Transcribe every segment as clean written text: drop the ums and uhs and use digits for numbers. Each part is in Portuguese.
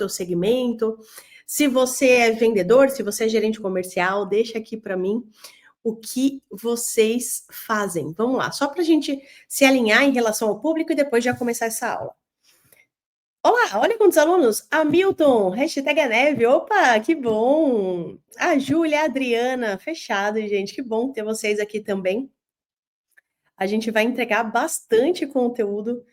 seu segmento. Se você é vendedor, se você é gerente comercial, deixa aqui para mim o que vocês fazem. Vamos lá, só para a gente se alinhar em relação ao público e depois já começar essa aula. Olá, olha quantos alunos. Hamilton, hashtag a neve. Opa, que bom. A Júlia, a Adriana, fechado, gente. Que bom ter vocês aqui também. A gente vai entregar bastante conteúdo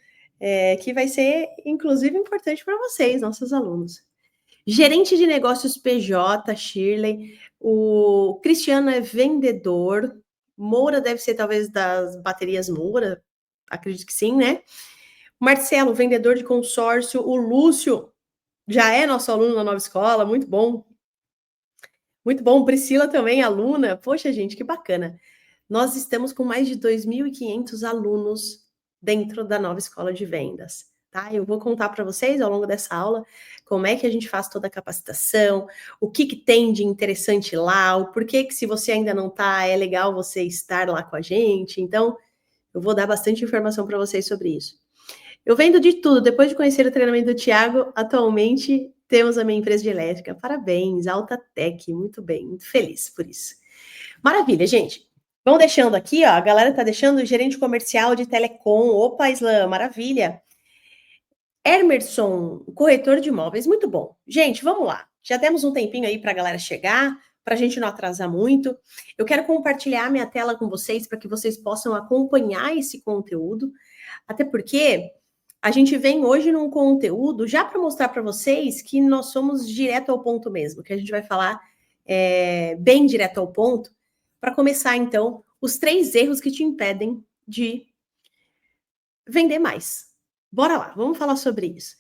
que vai ser, inclusive, importante para vocês, nossos alunos. Gerente de negócios PJ, Shirley. O Cristiano é vendedor. Moura deve ser, talvez, das baterias Moura. Acredito que sim, né? Marcelo, vendedor de consórcio. O Lúcio já é nosso aluno na nova escola. Muito bom. Muito bom. Priscila também, aluna. Poxa, gente, que bacana. Nós estamos com mais de 2.500 alunos dentro da nova escola de vendas, tá? Eu vou contar para vocês ao longo dessa aula como é que a gente faz toda a capacitação, o que tem de interessante lá, o porquê que se você ainda não tá, é legal você estar lá com a gente. Então, eu vou dar bastante informação para vocês sobre isso. Eu vendo de tudo. Depois de conhecer o treinamento do Thiago, atualmente temos a minha empresa de elétrica. Parabéns, Altatec, muito bem, muito feliz por isso. Maravilha, gente. Vão deixando aqui, ó. A galera tá deixando gerente comercial de telecom. Opa, Islã, maravilha. Emerson, corretor de imóveis, muito bom. Gente, vamos lá. Já temos um tempinho aí para a galera chegar, para a gente não atrasar muito. Eu quero compartilhar minha tela com vocês para que vocês possam acompanhar esse conteúdo. Até porque a gente vem hoje num conteúdo já para mostrar para vocês que nós somos direto ao ponto mesmo, que a gente vai falar bem direto ao ponto, para começar, então, os 3 erros que te impedem de vender mais. Bora lá, vamos falar sobre isso.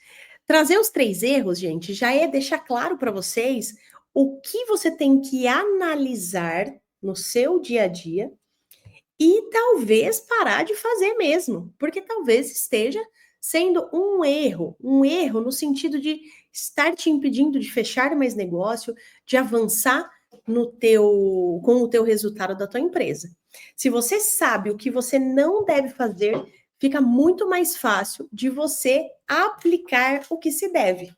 Trazer os 3 erros, gente, já é deixar claro para vocês o que você tem que analisar no seu dia a dia e talvez parar de fazer mesmo, porque talvez esteja sendo um erro no sentido de estar te impedindo de fechar mais negócio, de avançar com o teu resultado da tua empresa. Se você sabe o que você não deve fazer, fica muito mais fácil de você aplicar o que se deve.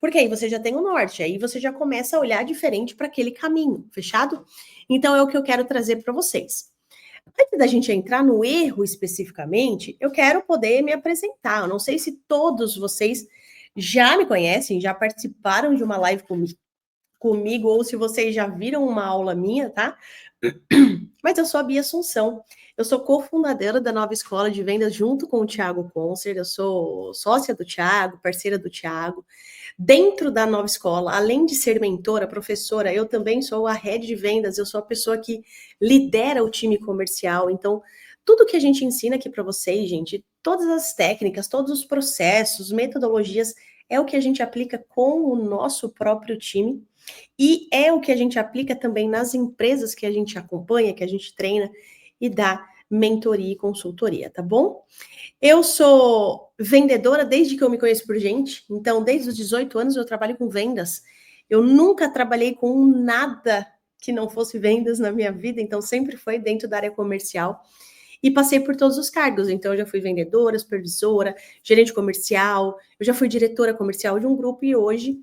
Porque aí você já tem o norte, aí você já começa a olhar diferente para aquele caminho, fechado? Então é o que eu quero trazer para vocês. Antes da gente entrar no erro especificamente, eu quero poder me apresentar. Eu não sei se todos vocês já me conhecem, já participaram de uma live comigo, ou se vocês já viram uma aula minha, tá? Mas eu sou a Bia Assunção. Eu sou cofundadora da Nova Escola de Vendas junto com o Thiago Concer. Eu sou sócia do Thiago, parceira do Thiago. Dentro da Nova Escola, além de ser mentora, professora, eu também sou a head de vendas. Eu sou a pessoa que lidera o time comercial. Então, tudo que a gente ensina aqui para vocês, gente, todas as técnicas, todos os processos, metodologias, é o que a gente aplica com o nosso próprio time. E é o que a gente aplica também nas empresas que a gente acompanha, que a gente treina e dá mentoria e consultoria, tá bom? Eu sou vendedora desde que eu me conheço por gente, então desde os 18 anos eu trabalho com vendas. Eu nunca trabalhei com nada que não fosse vendas na minha vida, então sempre foi dentro da área comercial. E passei por todos os cargos, então eu já fui vendedora, supervisora, gerente comercial, eu já fui diretora comercial de um grupo e hoje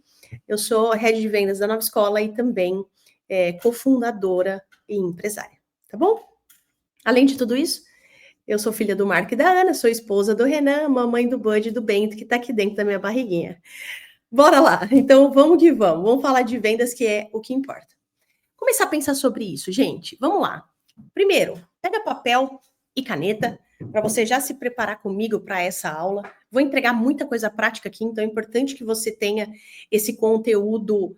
eu sou head de vendas da Nova Escola e também cofundadora e empresária, tá bom? Além de tudo isso, eu sou filha do Marco e da Ana, sou esposa do Renan, mamãe do Bud e do Bento, que tá aqui dentro da minha barriguinha. Bora lá, então vamos que vamos. Vamos falar de vendas, que é o que importa. Começar a pensar sobre isso, gente. Vamos lá. Primeiro, pega papel e caneta para você já se preparar comigo para essa aula. Vou entregar muita coisa prática aqui, então é importante que você tenha esse conteúdo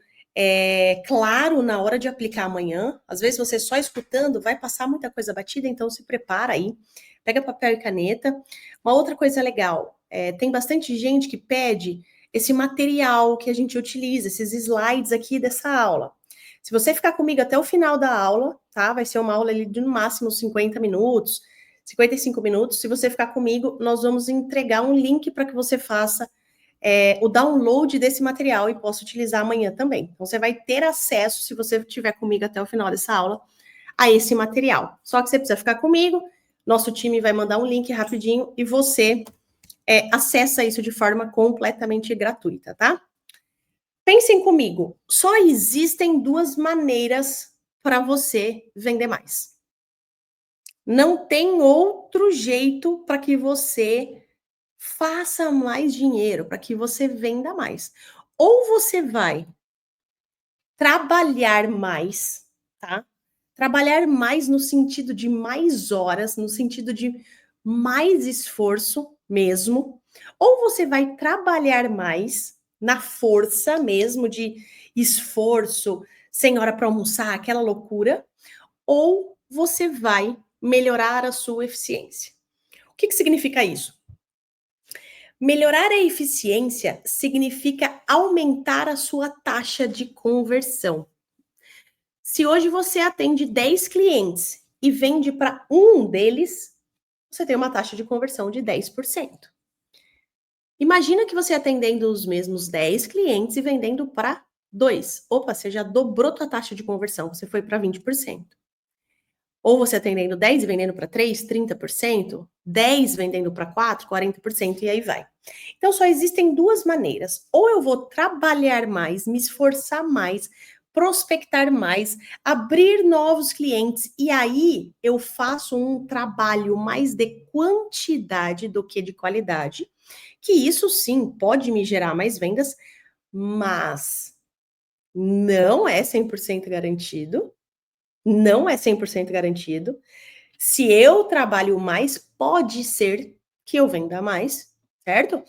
claro na hora de aplicar amanhã. Às vezes você só escutando vai passar muita coisa batida, então se prepara aí. Pega papel e caneta. Uma outra coisa legal, tem bastante gente que pede esse material que a gente utiliza, esses slides aqui dessa aula. Se você ficar comigo até o final da aula, tá? Vai ser uma aula ali de no máximo 50 minutos, 55 minutos. Se você ficar comigo, nós vamos entregar um link para que você faça o download desse material e possa utilizar amanhã também. Então, você vai ter acesso, se você estiver comigo até o final dessa aula, a esse material. Só que você precisa ficar comigo, nosso time vai mandar um link rapidinho e você acessa isso de forma completamente gratuita, tá? Pensem comigo, só existem duas maneiras para você vender mais. Não tem outro jeito para que você faça mais dinheiro, para que você venda mais. Ou você vai trabalhar mais, tá? Trabalhar mais no sentido de mais horas, no sentido de mais esforço mesmo, ou você vai trabalhar mais na força mesmo de esforço, sem hora para almoçar, aquela loucura, ou você vai melhorar a sua eficiência. O que significa isso? Melhorar a eficiência significa aumentar a sua taxa de conversão. Se hoje você atende 10 clientes e vende para um deles, você tem uma taxa de conversão de 10%. Imagina que você atendendo os mesmos 10 clientes e vendendo para 2. Opa, você já dobrou a taxa de conversão, você foi para 20%. Ou você atendendo 10 e vendendo para 3, 30%, 10 vendendo para 4, 40% e aí vai. Então só existem duas maneiras. Ou eu vou trabalhar mais, me esforçar mais, prospectar mais, abrir novos clientes e aí eu faço um trabalho mais de quantidade do que de qualidade, que isso sim pode me gerar mais vendas, mas não é 100% garantido. Não é 100% garantido. Se eu trabalho mais, pode ser que eu venda mais, certo?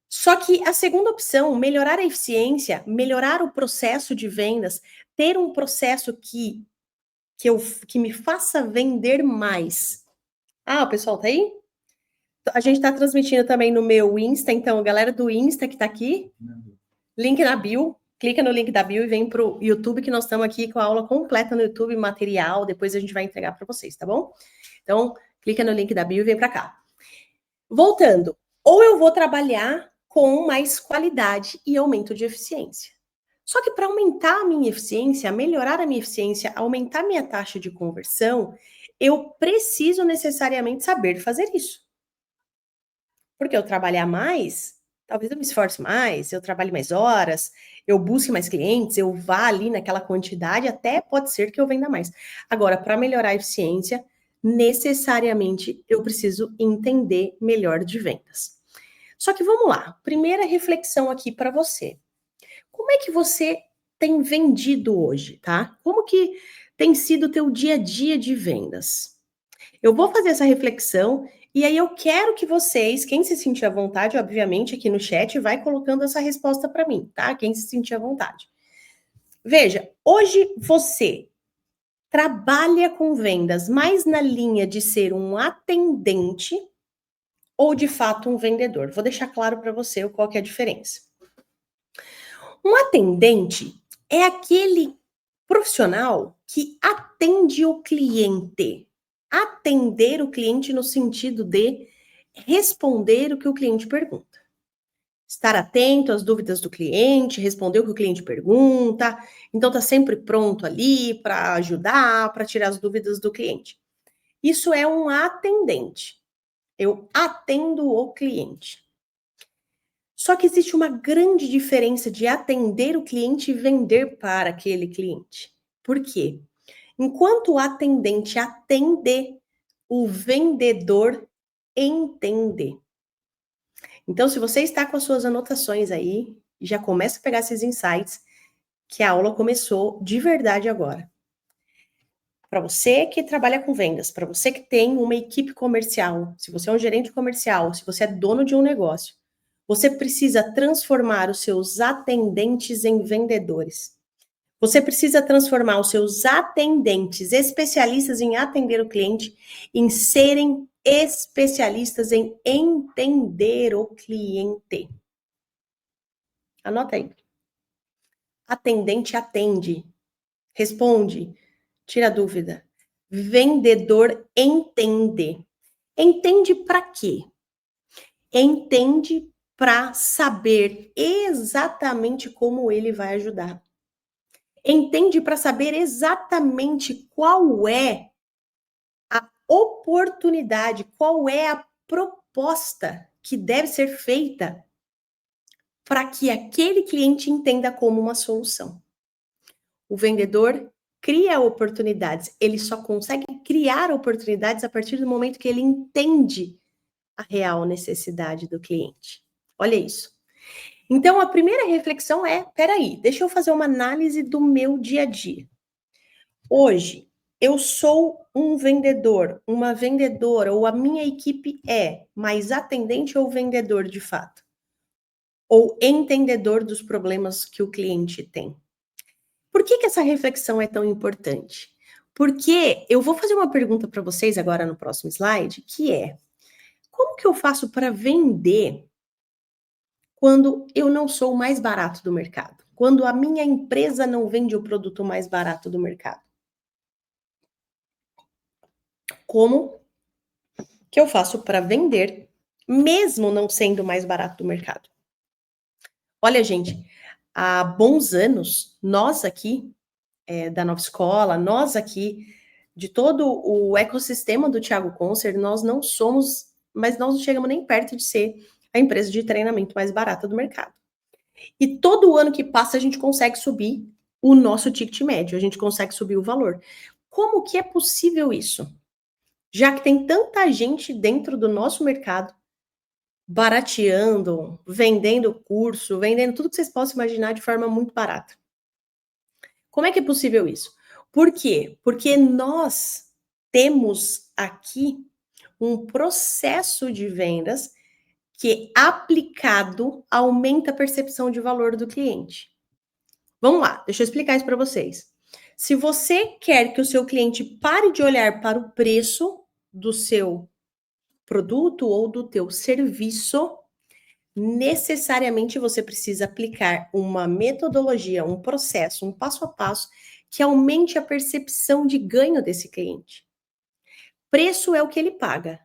Só que a segunda opção, melhorar a eficiência, melhorar o processo de vendas, ter um processo que me faça vender mais. Ah, o pessoal tá aí? A gente tá transmitindo também no meu Insta, então, galera do Insta que tá aqui, link na bio, clica no link da bio e vem pro YouTube, que nós estamos aqui com a aula completa no YouTube, material, depois a gente vai entregar para vocês, tá bom? Então, clica no link da bio e vem para cá. Voltando, ou eu vou trabalhar com mais qualidade e aumento de eficiência. Só que para aumentar a minha eficiência, melhorar a minha eficiência, aumentar minha taxa de conversão, eu preciso necessariamente saber fazer isso. Porque eu trabalhar mais, talvez eu me esforce mais, eu trabalhe mais horas, eu busque mais clientes, eu vá ali naquela quantidade, até pode ser que eu venda mais. Agora, para melhorar a eficiência, necessariamente eu preciso entender melhor de vendas. Só que vamos lá, primeira reflexão aqui para você. Como é que você tem vendido hoje, tá? Como que tem sido o teu dia a dia de vendas? Eu vou fazer essa reflexão e aí eu quero que vocês, quem se sentir à vontade, obviamente, aqui no chat, vai colocando essa resposta para mim, tá? Quem se sentir à vontade. Veja, hoje você trabalha com vendas mais na linha de ser um atendente ou de fato um vendedor? Vou deixar claro para você qual que é a diferença. Um atendente é aquele profissional que atende o cliente. Atender o cliente no sentido de responder o que o cliente pergunta. Estar atento às dúvidas do cliente, responder o que o cliente pergunta. Então, tá sempre pronto ali para ajudar, para tirar as dúvidas do cliente. Isso é um atendente. Eu atendo o cliente. Só que existe uma grande diferença de atender o cliente e vender para aquele cliente. Por quê? Enquanto o atendente atende, o vendedor entende. Então, se você está com as suas anotações aí, já começa a pegar esses insights, que a aula começou de verdade agora. Para você que trabalha com vendas, para você que tem uma equipe comercial, se você é um gerente comercial, se você é dono de um negócio, você precisa transformar os seus atendentes em vendedores. Você precisa transformar os seus atendentes, especialistas em atender o cliente, em serem especialistas em entender o cliente. Anota aí. Atendente atende, responde, tira dúvida. Vendedor entende. Entende para quê? Entende para saber exatamente como ele vai ajudar. Entende para saber exatamente qual é a oportunidade, qual é a proposta que deve ser feita para que aquele cliente entenda como uma solução. O vendedor cria oportunidades, ele só consegue criar oportunidades a partir do momento que ele entende a real necessidade do cliente. Olha isso. Então, a primeira reflexão é: peraí, deixa eu fazer uma análise do meu dia a dia. Hoje, eu sou um vendedor, uma vendedora, ou a minha equipe é mais atendente ou vendedor de fato? Ou entendedor dos problemas que o cliente tem? Por que essa reflexão é tão importante? Porque eu vou fazer uma pergunta para vocês agora no próximo slide, que é: como que eu faço para vender quando eu não sou o mais barato do mercado? Quando a minha empresa não vende o produto mais barato do mercado? Como que eu faço para vender, mesmo não sendo o mais barato do mercado? Olha, gente, há bons anos, nós aqui, da Nova Escola, nós aqui, de todo o ecossistema do Thiago Concert, nós não somos, mas nós não chegamos nem perto de ser a empresa de treinamento mais barata do mercado. E todo ano que passa, a gente consegue subir o nosso ticket médio, a gente consegue subir o valor. Como que é possível isso? Já que tem tanta gente dentro do nosso mercado barateando, vendendo curso, vendendo tudo que vocês possam imaginar de forma muito barata. Como é que é possível isso? Por quê? Porque nós temos aqui um processo de vendas que, aplicado, aumenta a percepção de valor do cliente. Vamos lá, deixa eu explicar isso para vocês. Se você quer que o seu cliente pare de olhar para o preço do seu produto ou do teu serviço, necessariamente você precisa aplicar uma metodologia, um processo, um passo a passo que aumente a percepção de ganho desse cliente. Preço é o que ele paga.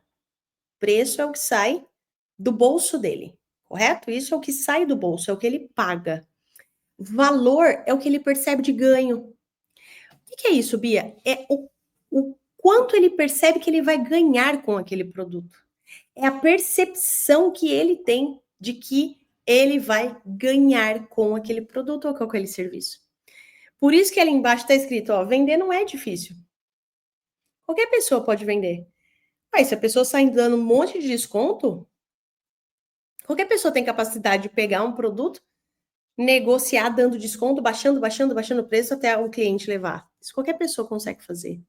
Preço é o que sai do bolso dele, correto? Isso é o que sai do bolso, é o que ele paga. Valor é o que ele percebe de ganho. O que é isso, Bia? É o quanto ele percebe que ele vai ganhar com aquele produto. É a percepção que ele tem de que ele vai ganhar com aquele produto ou com aquele serviço. Por isso que ali embaixo está escrito, ó, vender não é difícil. Qualquer pessoa pode vender. Mas se a pessoa sai dando um monte de desconto, qualquer pessoa tem capacidade de pegar um produto, negociar dando desconto, baixando o preço até o cliente levar. Isso qualquer pessoa consegue fazer.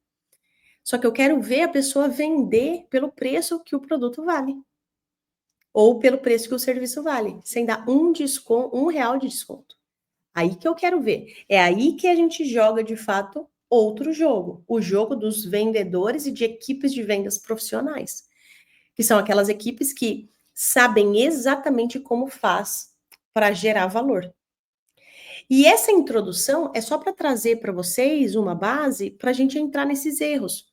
Só que eu quero ver a pessoa vender pelo preço que o produto vale. Ou pelo preço que o serviço vale, sem dar R$ 1 de desconto. Aí que eu quero ver. É aí que a gente joga, de fato, outro jogo. O jogo dos vendedores e de equipes de vendas profissionais. Que são aquelas equipes que sabem exatamente como faz para gerar valor. E essa introdução é só para trazer para vocês uma base para a gente entrar nesses erros.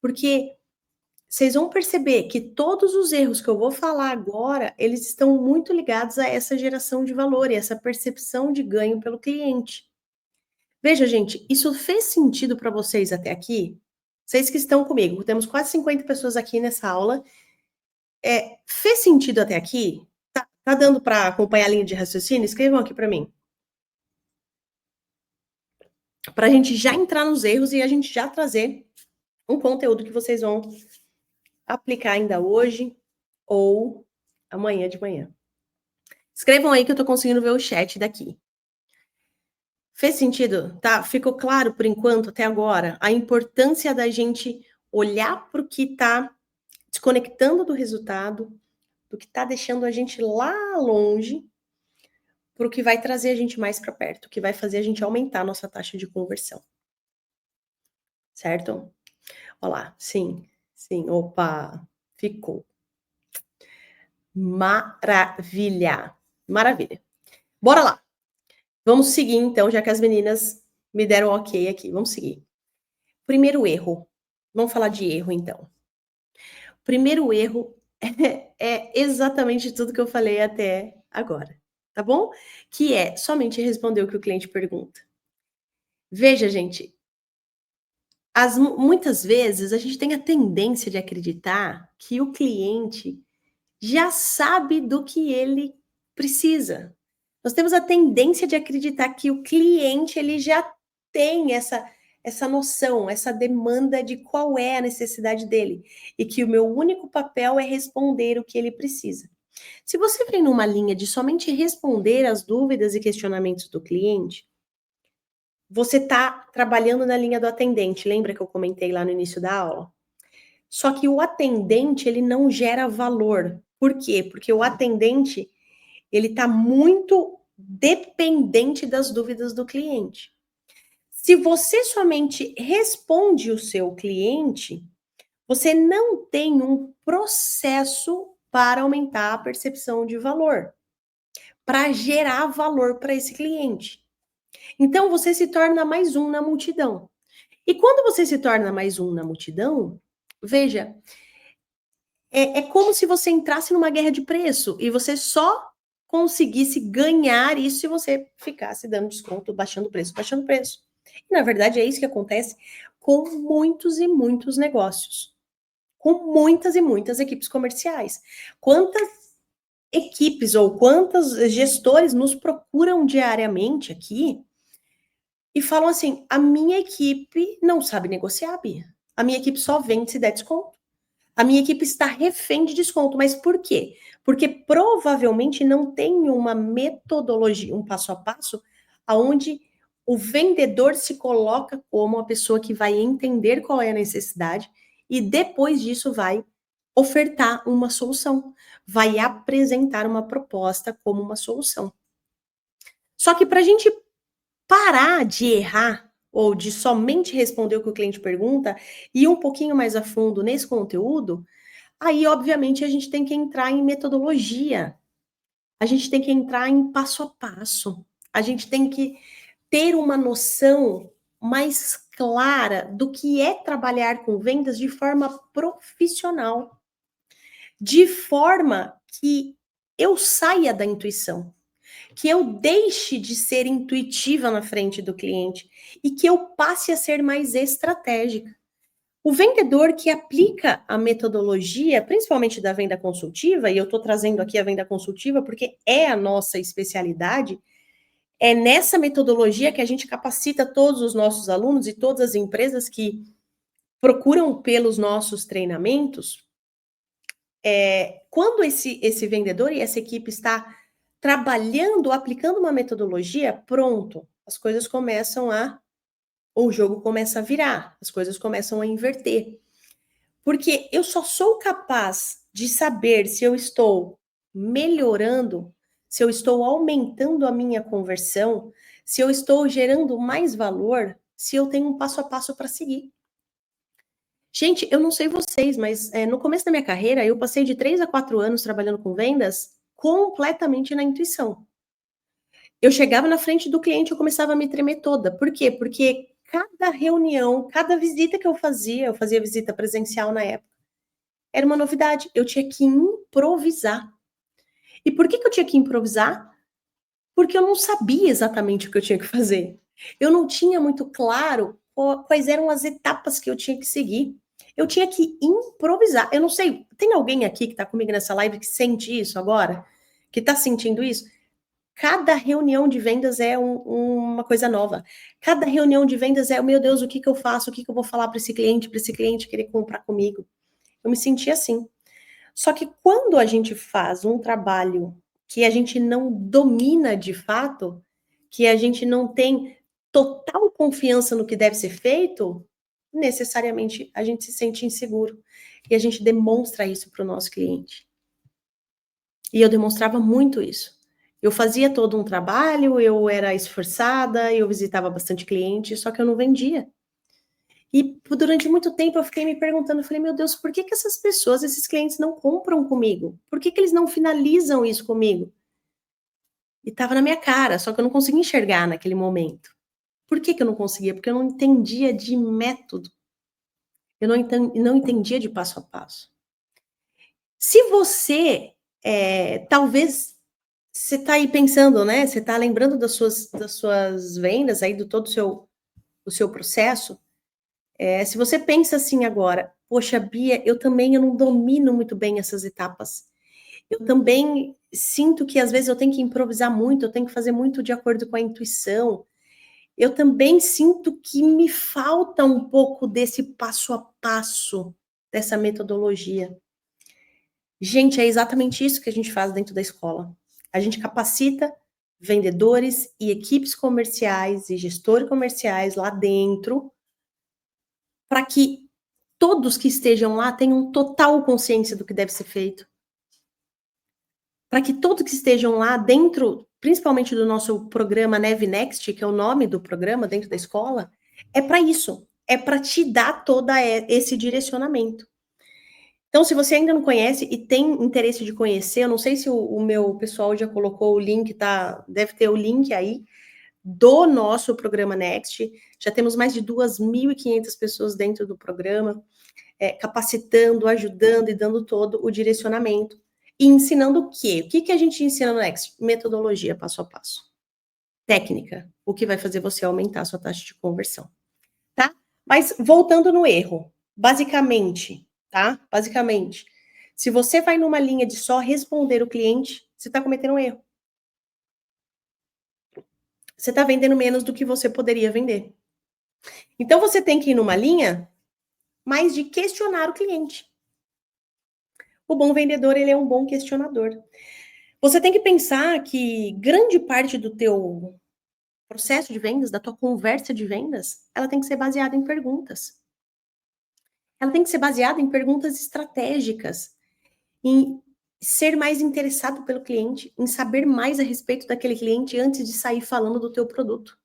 Porque vocês vão perceber que todos os erros que eu vou falar agora, eles estão muito ligados a essa geração de valor e essa percepção de ganho pelo cliente. Veja, gente, isso fez sentido para vocês até aqui? Vocês que estão comigo, temos quase 50 pessoas aqui nessa aula. Fez sentido até aqui? Tá dando para acompanhar a linha de raciocínio? Escrevam aqui para mim. Para a gente já entrar nos erros e a gente já trazer um conteúdo que vocês vão aplicar ainda hoje ou amanhã de manhã. Escrevam aí que eu tô conseguindo ver o chat daqui. Fez sentido? Tá? Ficou claro por enquanto, até agora, a importância da gente olhar para o que está desconectando do resultado, do que está deixando a gente lá longe, para o que vai trazer a gente mais para perto, que vai fazer a gente aumentar a nossa taxa de conversão. Certo? Olha lá, sim, opa, ficou. Maravilha. Bora lá. Vamos seguir, então, já que as meninas me deram ok aqui. Vamos seguir. Primeiro erro. Vamos falar de erro, então. Primeiro erro é exatamente tudo que eu falei até agora, tá bom? Que é somente responder o que o cliente pergunta. Veja, gente, muitas vezes a gente tem a tendência de acreditar que o cliente já sabe do que ele precisa. Nós temos a tendência de acreditar que o cliente ele já tem essa noção, essa demanda de qual é a necessidade dele e que o meu único papel é responder o que ele precisa. Se você vem numa linha de somente responder às dúvidas e questionamentos do cliente, você está trabalhando na linha do atendente. Lembra que eu comentei lá no início da aula? Só que o atendente, ele não gera valor. Por quê? Porque o atendente, ele está muito dependente das dúvidas do cliente. Se você somente responde o seu cliente, você não tem um processo para aumentar a percepção de valor, para gerar valor para esse cliente. Então você se torna mais um na multidão. E quando você se torna mais um na multidão, veja, é como se você entrasse numa guerra de preço e você só conseguisse ganhar isso se você ficasse dando desconto, baixando o preço, baixando o preço. E, na verdade, é isso que acontece com muitos e muitos negócios, com muitas e muitas equipes comerciais. Quantas equipes ou quantos gestores nos procuram diariamente aqui e falam assim: a minha equipe não sabe negociar, Bia. A minha equipe só vende se der desconto. A minha equipe está refém de desconto. Mas por quê? Porque provavelmente não tem uma metodologia, um passo a passo, aonde o vendedor se coloca como a pessoa que vai entender qual é a necessidade e depois disso vai ofertar uma solução, vai apresentar uma proposta como uma solução. Só que para a gente parar de errar ou de somente responder o que o cliente pergunta e ir um pouquinho mais a fundo nesse conteúdo, aí, obviamente, a gente tem que entrar em metodologia, a gente tem que entrar em passo a passo, a gente tem que ter uma noção mais clara do que é trabalhar com vendas de forma profissional, de forma que eu saia da intuição, que eu deixe de ser intuitiva na frente do cliente e que eu passe a ser mais estratégica. O vendedor que aplica a metodologia, principalmente da venda consultiva, e eu estou trazendo aqui a venda consultiva porque é a nossa especialidade, é nessa metodologia que a gente capacita todos os nossos alunos e todas as empresas que procuram pelos nossos treinamentos. Quando esse vendedor e essa equipe está trabalhando, aplicando uma metodologia, pronto, as coisas começam o jogo começa a virar, as coisas começam a inverter. Porque eu só sou capaz de saber se eu estou melhorando, se eu estou aumentando a minha conversão, se eu estou gerando mais valor, se eu tenho um passo a passo para seguir. Gente, eu não sei vocês, mas no começo da minha carreira, eu passei de 3 a 4 anos trabalhando com vendas completamente na intuição. Eu chegava na frente do cliente, eu começava a me tremer toda. Por quê? Porque cada reunião, cada visita que eu fazia visita presencial na época, era uma novidade. Eu tinha que improvisar. E por que eu tinha que improvisar? Porque eu não sabia exatamente o que eu tinha que fazer. Eu não tinha muito claro quais eram as etapas que eu tinha que seguir. Eu tinha que improvisar. Eu não sei, tem alguém aqui que está comigo nessa live que sente isso agora? Que está sentindo isso? Cada reunião de vendas é uma coisa nova. Cada reunião de vendas é, meu Deus, o que eu faço? O que eu vou falar para esse cliente querer comprar comigo? Eu me senti assim. Só que quando a gente faz um trabalho que a gente não domina de fato, que a gente não tem total confiança no que deve ser feito, necessariamente a gente se sente inseguro. E a gente demonstra isso para o nosso cliente. E eu demonstrava muito isso. Eu fazia todo um trabalho, eu era esforçada, eu visitava bastante cliente, só que eu não vendia. E durante muito tempo eu fiquei me perguntando, eu falei, meu Deus, por que essas pessoas, esses clientes não compram comigo? Por que eles não finalizam isso comigo? E estava na minha cara, só que eu não conseguia enxergar naquele momento. Por que eu não conseguia? Porque eu não entendia de método. Eu não entendia de passo a passo. Se você, talvez, você está aí pensando, né? Você está lembrando das suas vendas aí, do todo o seu processo. Se você pensa assim agora, poxa, Bia, eu não domino muito bem essas etapas. Eu também sinto que às vezes eu tenho que improvisar muito, eu tenho que fazer muito de acordo com a intuição. Eu também sinto que me falta um pouco desse passo a passo, dessa metodologia. Gente, é exatamente isso que a gente faz dentro da escola. A gente capacita vendedores e equipes comerciais e gestores comerciais lá dentro para que todos que estejam lá tenham total consciência do que deve ser feito. Para que todos que estejam lá dentro, principalmente do nosso programa Neve Next, que é o nome do programa dentro da escola, é para isso. É para te dar todo esse direcionamento. Então, se você ainda não conhece e tem interesse de conhecer, eu não sei se o meu pessoal já colocou o link, tá? Deve ter o link aí do nosso programa Next. Já temos mais de 2.500 pessoas dentro do programa, capacitando, ajudando e dando todo o direcionamento. E ensinando o quê? O que a gente ensina no Next? Metodologia, passo a passo. Técnica, o que vai fazer você aumentar a sua taxa de conversão. Tá? Mas voltando no erro, basicamente, tá? Basicamente, se você vai numa linha de só responder o cliente, você está cometendo um erro. Você está vendendo menos do que você poderia vender. Então você tem que ir numa linha mais de questionar o cliente. O bom vendedor, ele é um bom questionador. Você tem que pensar que grande parte do teu processo de vendas, da tua conversa de vendas, ela tem que ser baseada em perguntas. Ela tem que ser baseada em perguntas estratégicas, em ser mais interessado pelo cliente, em saber mais a respeito daquele cliente antes de sair falando do teu produto.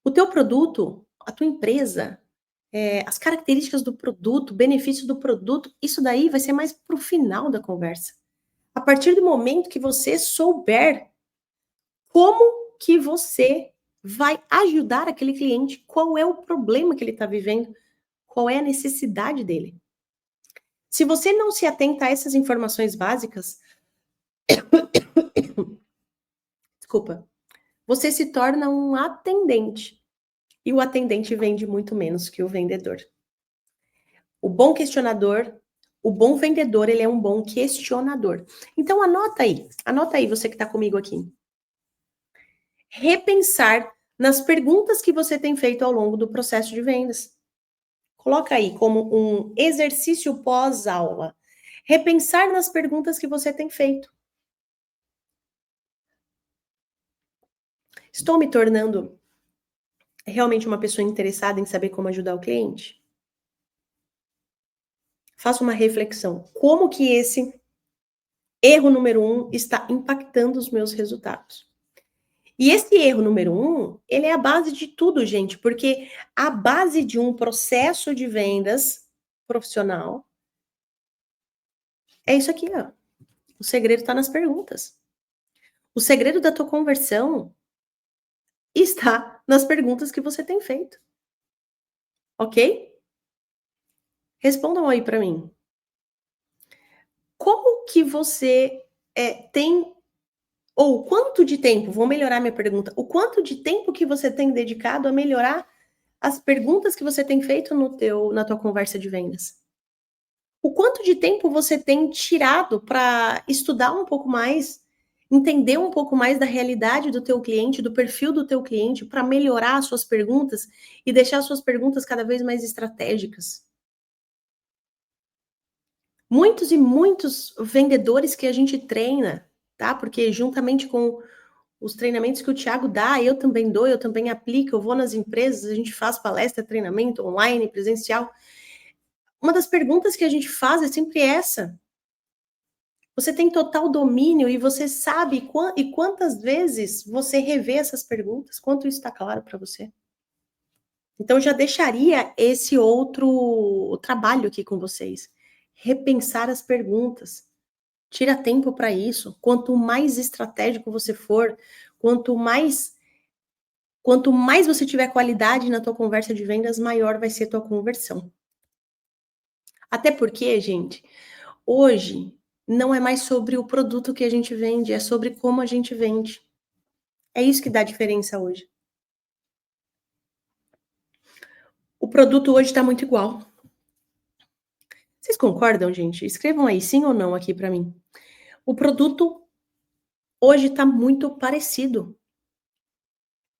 O teu produto, a tua empresa, as características do produto, benefícios do produto, isso daí vai ser mais para o final da conversa. A partir do momento que você souber como que você vai ajudar aquele cliente, qual é o problema que ele está vivendo, qual é a necessidade dele. Se você não se atenta a essas informações básicas, desculpa, você se torna um atendente. E o atendente vende muito menos que o vendedor. O bom questionador, o bom vendedor, ele é um bom questionador. Então anota aí você que está comigo aqui. Repensar nas perguntas que você tem feito ao longo do processo de vendas. Coloca aí como um exercício pós-aula. Repensar nas perguntas que você tem feito. Estou me tornando realmente uma pessoa interessada em saber como ajudar o cliente? Faça uma reflexão. Como que esse erro número 1 está impactando os meus resultados? E esse erro número 1, ele é a base de tudo, gente, porque a base de um processo de vendas profissional é isso aqui, ó. O segredo está nas perguntas. O segredo da tua conversão está nas perguntas que você tem feito. Ok? Respondam aí para mim. Como que você tem, ou quanto de tempo, vou melhorar minha pergunta, o quanto de tempo que você tem dedicado a melhorar as perguntas que você tem feito na tua conversa de vendas? O quanto de tempo você tem tirado para estudar um pouco mais, entender um pouco mais da realidade do teu cliente, do perfil do teu cliente, para melhorar as suas perguntas e deixar as suas perguntas cada vez mais estratégicas? Muitos e muitos vendedores que a gente treina, tá? Porque juntamente com os treinamentos que o Thiago dá, eu também dou, eu também aplico, eu vou nas empresas, a gente faz palestra, treinamento online, presencial. Uma das perguntas que a gente faz é sempre essa. Você tem total domínio e você sabe e quantas vezes você revê essas perguntas? Quanto isso está claro para você? Então, eu já deixaria esse outro trabalho aqui com vocês. Repensar as perguntas. Tira tempo para isso. Quanto mais estratégico você for, quanto mais você tiver qualidade na tua conversa de vendas, maior vai ser a tua conversão. Até porque, gente, hoje não é mais sobre o produto que a gente vende, é sobre como a gente vende. É isso que dá diferença hoje. O produto hoje está muito igual. Vocês concordam, gente? Escrevam aí sim ou não aqui para mim. O produto hoje está muito parecido.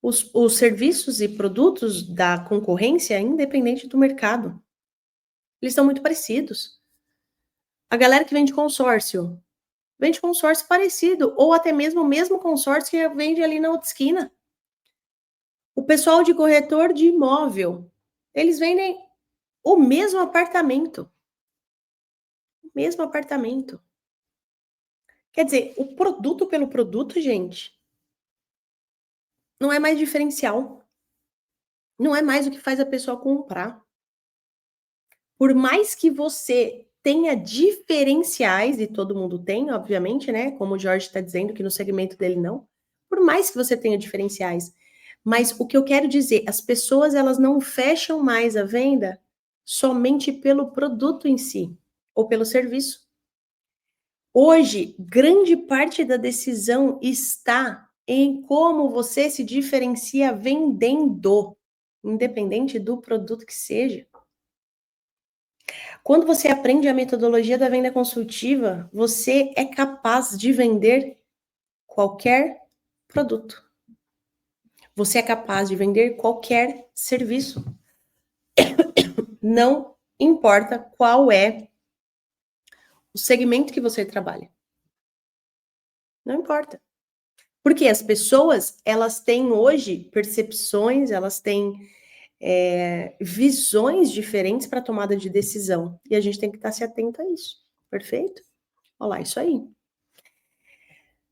Os serviços e produtos da concorrência, independente do mercado, eles estão muito parecidos. A galera que vende consórcio parecido, ou até mesmo o mesmo consórcio que vende ali na outra esquina. O pessoal de corretor de imóvel, eles vendem o mesmo apartamento. O mesmo apartamento. Quer dizer, o produto pelo produto, gente, não é mais diferencial. Não é mais o que faz a pessoa comprar. Por mais que você tenha diferenciais, e todo mundo tem, obviamente, né? Como o Jorge está dizendo que no segmento dele não. Por mais que você tenha diferenciais. Mas o que eu quero dizer, as pessoas elas não fecham mais a venda somente pelo produto em si, ou pelo serviço. Hoje, grande parte da decisão está em como você se diferencia vendendo, independente do produto que seja. Quando você aprende a metodologia da venda consultiva, você é capaz de vender qualquer produto. Você é capaz de vender qualquer serviço. Não importa qual é o segmento que você trabalha. Não importa. Porque as pessoas, elas têm hoje percepções, elas têm visões diferentes para tomada de decisão. E a gente tem que estar se atento a isso. Perfeito? Olha lá, isso aí.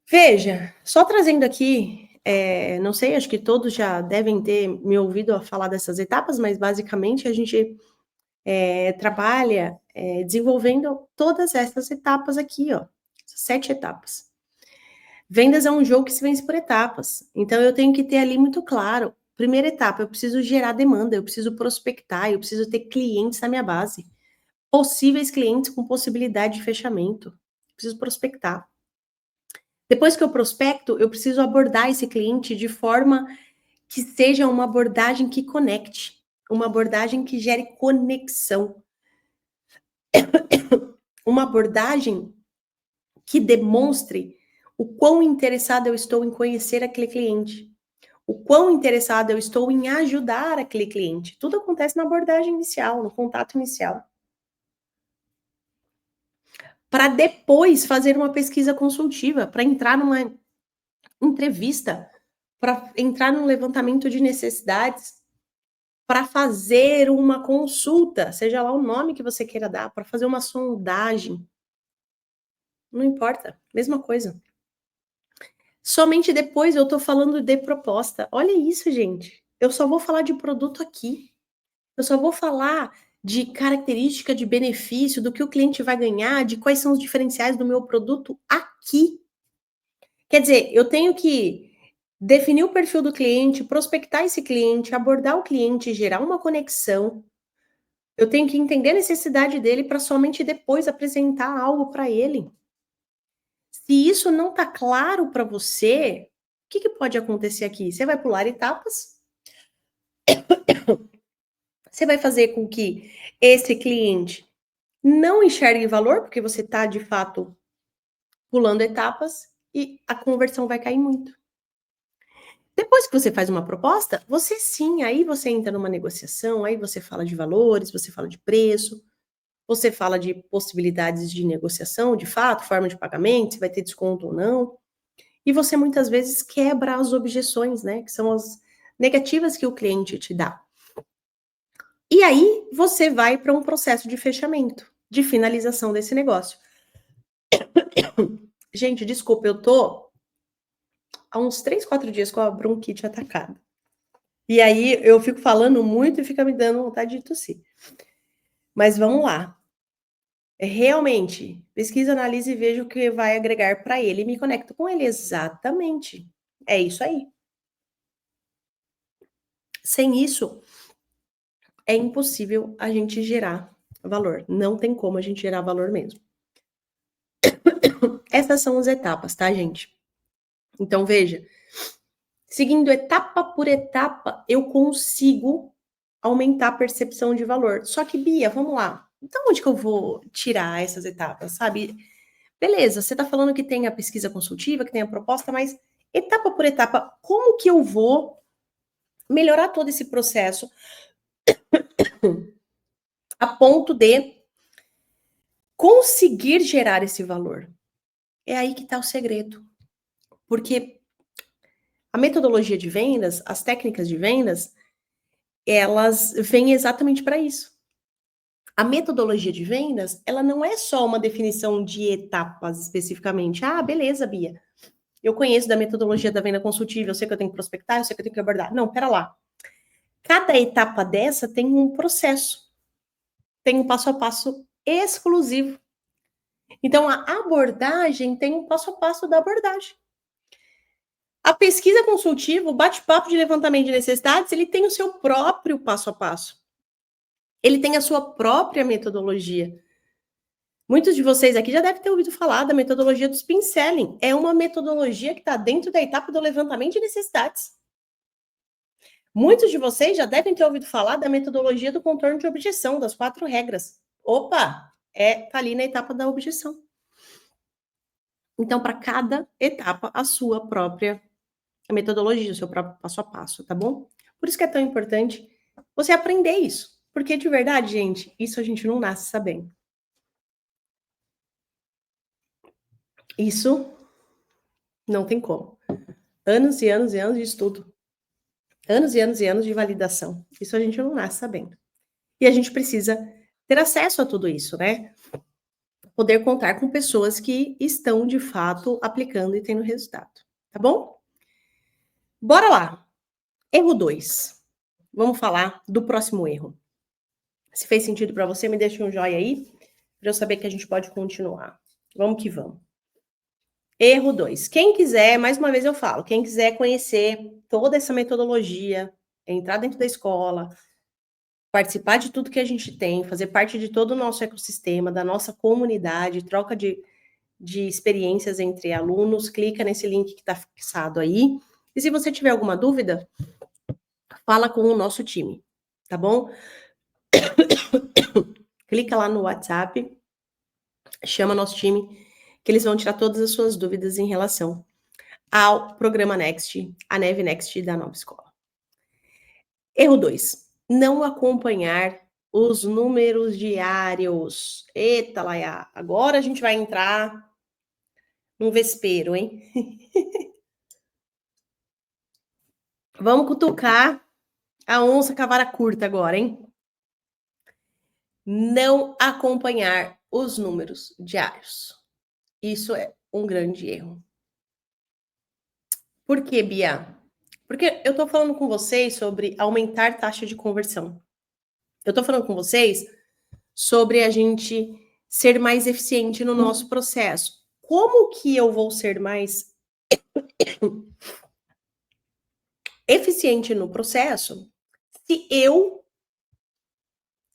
Veja, só trazendo aqui, não sei, acho que todos já devem ter me ouvido a falar dessas etapas, mas basicamente a gente trabalha desenvolvendo todas essas etapas aqui, ó, 7 etapas. Vendas é um jogo que se vence por etapas, então eu tenho que ter ali muito claro. Primeira etapa, eu preciso gerar demanda, eu preciso prospectar, eu preciso ter clientes na minha base, possíveis clientes com possibilidade de fechamento, eu preciso prospectar. Depois que eu prospecto, eu preciso abordar esse cliente de forma que seja uma abordagem que conecte, uma abordagem que gere conexão, uma abordagem que demonstre o quão interessado eu estou em conhecer aquele cliente, o quão interessado eu estou em ajudar aquele cliente. Tudo acontece na abordagem inicial, no contato inicial. Para depois fazer uma pesquisa consultiva, para entrar numa entrevista, para entrar num levantamento de necessidades, para fazer uma consulta, seja lá o nome que você queira dar, para fazer uma sondagem. Não importa, mesma coisa. Somente depois eu estou falando de proposta. Olha isso, gente. Eu só vou falar de produto aqui. Eu só vou falar de característica, de benefício, do que o cliente vai ganhar, de quais são os diferenciais do meu produto aqui. Quer dizer, eu tenho que definir o perfil do cliente, prospectar esse cliente, abordar o cliente, gerar uma conexão. Eu tenho que entender a necessidade dele para somente depois apresentar algo para ele. Se isso não está claro para você, o que pode acontecer aqui? Você vai pular etapas, você vai fazer com que esse cliente não enxergue valor, porque você está, de fato, pulando etapas, e a conversão vai cair muito. Depois que você faz uma proposta, você sim, aí você entra numa negociação, aí você fala de valores, você fala de preço, você fala de possibilidades de negociação, de fato, forma de pagamento, se vai ter desconto ou não. E você muitas vezes quebra as objeções, né? Que são as negativas que o cliente te dá. E aí você vai para um processo de fechamento, de finalização desse negócio. Gente, desculpa, eu tô há uns 3, 4 dias com a bronquite atacada. E aí eu fico falando muito e fica me dando vontade de tossir. Mas vamos lá. Realmente, pesquisa, analise e veja o que vai agregar para ele e me conecto com ele. Exatamente. É isso aí. Sem isso, é impossível a gente gerar valor. Não tem como a gente gerar valor mesmo. Essas são as etapas, tá, gente? Então, veja. Seguindo etapa por etapa, eu consigo aumentar a percepção de valor. Só que, Bia, vamos lá. Então, onde que eu vou tirar essas etapas, sabe? Beleza, você está falando que tem a pesquisa consultiva, que tem a proposta, mas etapa por etapa, como que eu vou melhorar todo esse processo a ponto de conseguir gerar esse valor? É aí que está o segredo. Porque a metodologia de vendas, as técnicas de vendas, elas vêm exatamente para isso. A metodologia de vendas, ela não é só uma definição de etapas especificamente. Ah, beleza, Bia. Eu conheço da metodologia da venda consultiva, eu sei que eu tenho que prospectar, eu sei que eu tenho que abordar. Não, pera lá. Cada etapa dessa tem um processo, tem um passo a passo exclusivo. Então, a abordagem tem um passo a passo da abordagem. A pesquisa consultiva, o bate-papo de levantamento de necessidades, ele tem o seu próprio passo a passo. Ele tem a sua própria metodologia. Muitos de vocês aqui já devem ter ouvido falar da metodologia do spin selling. É uma metodologia que está dentro da etapa do levantamento de necessidades. Muitos de vocês já devem ter ouvido falar da metodologia do contorno de objeção, das 4 regras. Opa, tá ali na etapa da objeção. Então, para cada etapa, a sua própria metodologia, o seu próprio passo a passo, tá bom? Por isso que é tão importante você aprender isso. Porque, de verdade, gente, isso a gente não nasce sabendo. Isso não tem como. Anos e anos e anos de estudo. Anos e anos e anos de validação. Isso a gente não nasce sabendo. E a gente precisa ter acesso a tudo isso, né? Poder contar com pessoas que estão, de fato, aplicando e tendo resultado. Tá bom? Bora lá. Erro 2. Vamos falar do próximo erro. Se fez sentido para você, me deixa um joinha aí, para eu saber que a gente pode continuar. Vamos que vamos. Erro 2. Quem quiser, mais uma vez eu falo, quem quiser conhecer toda essa metodologia, entrar dentro da escola, participar de tudo que a gente tem, fazer parte de todo o nosso ecossistema, da nossa comunidade, troca de experiências entre alunos, clica nesse link que está fixado aí. E se você tiver alguma dúvida, fala com o nosso time, tá bom? Clica lá no WhatsApp, chama nosso time, que eles vão tirar todas as suas dúvidas em relação ao programa Next, a Neve Next da nova escola. Erro 2. Não acompanhar os números diários. Eita, Laia, agora a gente vai entrar num vespeiro, hein? Vamos cutucar a onça com a vara curta agora, hein? Não acompanhar os números diários. Isso é um grande erro. Por quê, Bia? Porque eu tô falando com vocês sobre aumentar taxa de conversão. Eu tô falando com vocês sobre a gente ser mais eficiente no nosso processo. Como que eu vou ser mais eficiente no processo se eu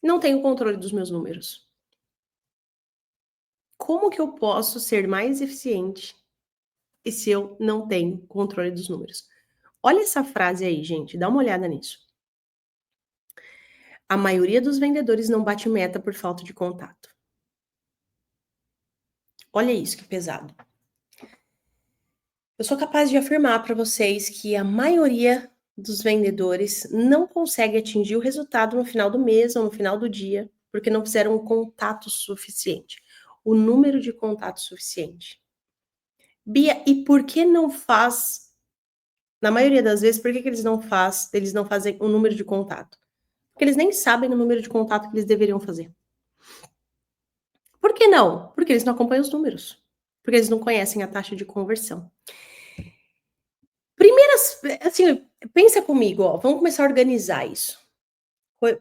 não tenho controle dos meus números? Como que eu posso ser mais eficiente e se eu não tenho controle dos números? Olha essa frase aí, gente, dá uma olhada nisso. A maioria dos vendedores não bate meta por falta de contato. Olha isso, que pesado. Eu sou capaz de afirmar para vocês que a maioria dos vendedores não consegue atingir o resultado no final do mês ou no final do dia, porque não fizeram um contato suficiente, o número de contatos suficiente. Bia, e por que não faz? Na maioria das vezes, por que eles não fazem o número de contato? Porque eles nem sabem o número de contato que eles deveriam fazer. Por que não? Porque eles não acompanham os números. Porque eles não conhecem a taxa de conversão. Primeiras, assim, pensa comigo, ó, vamos começar a organizar isso.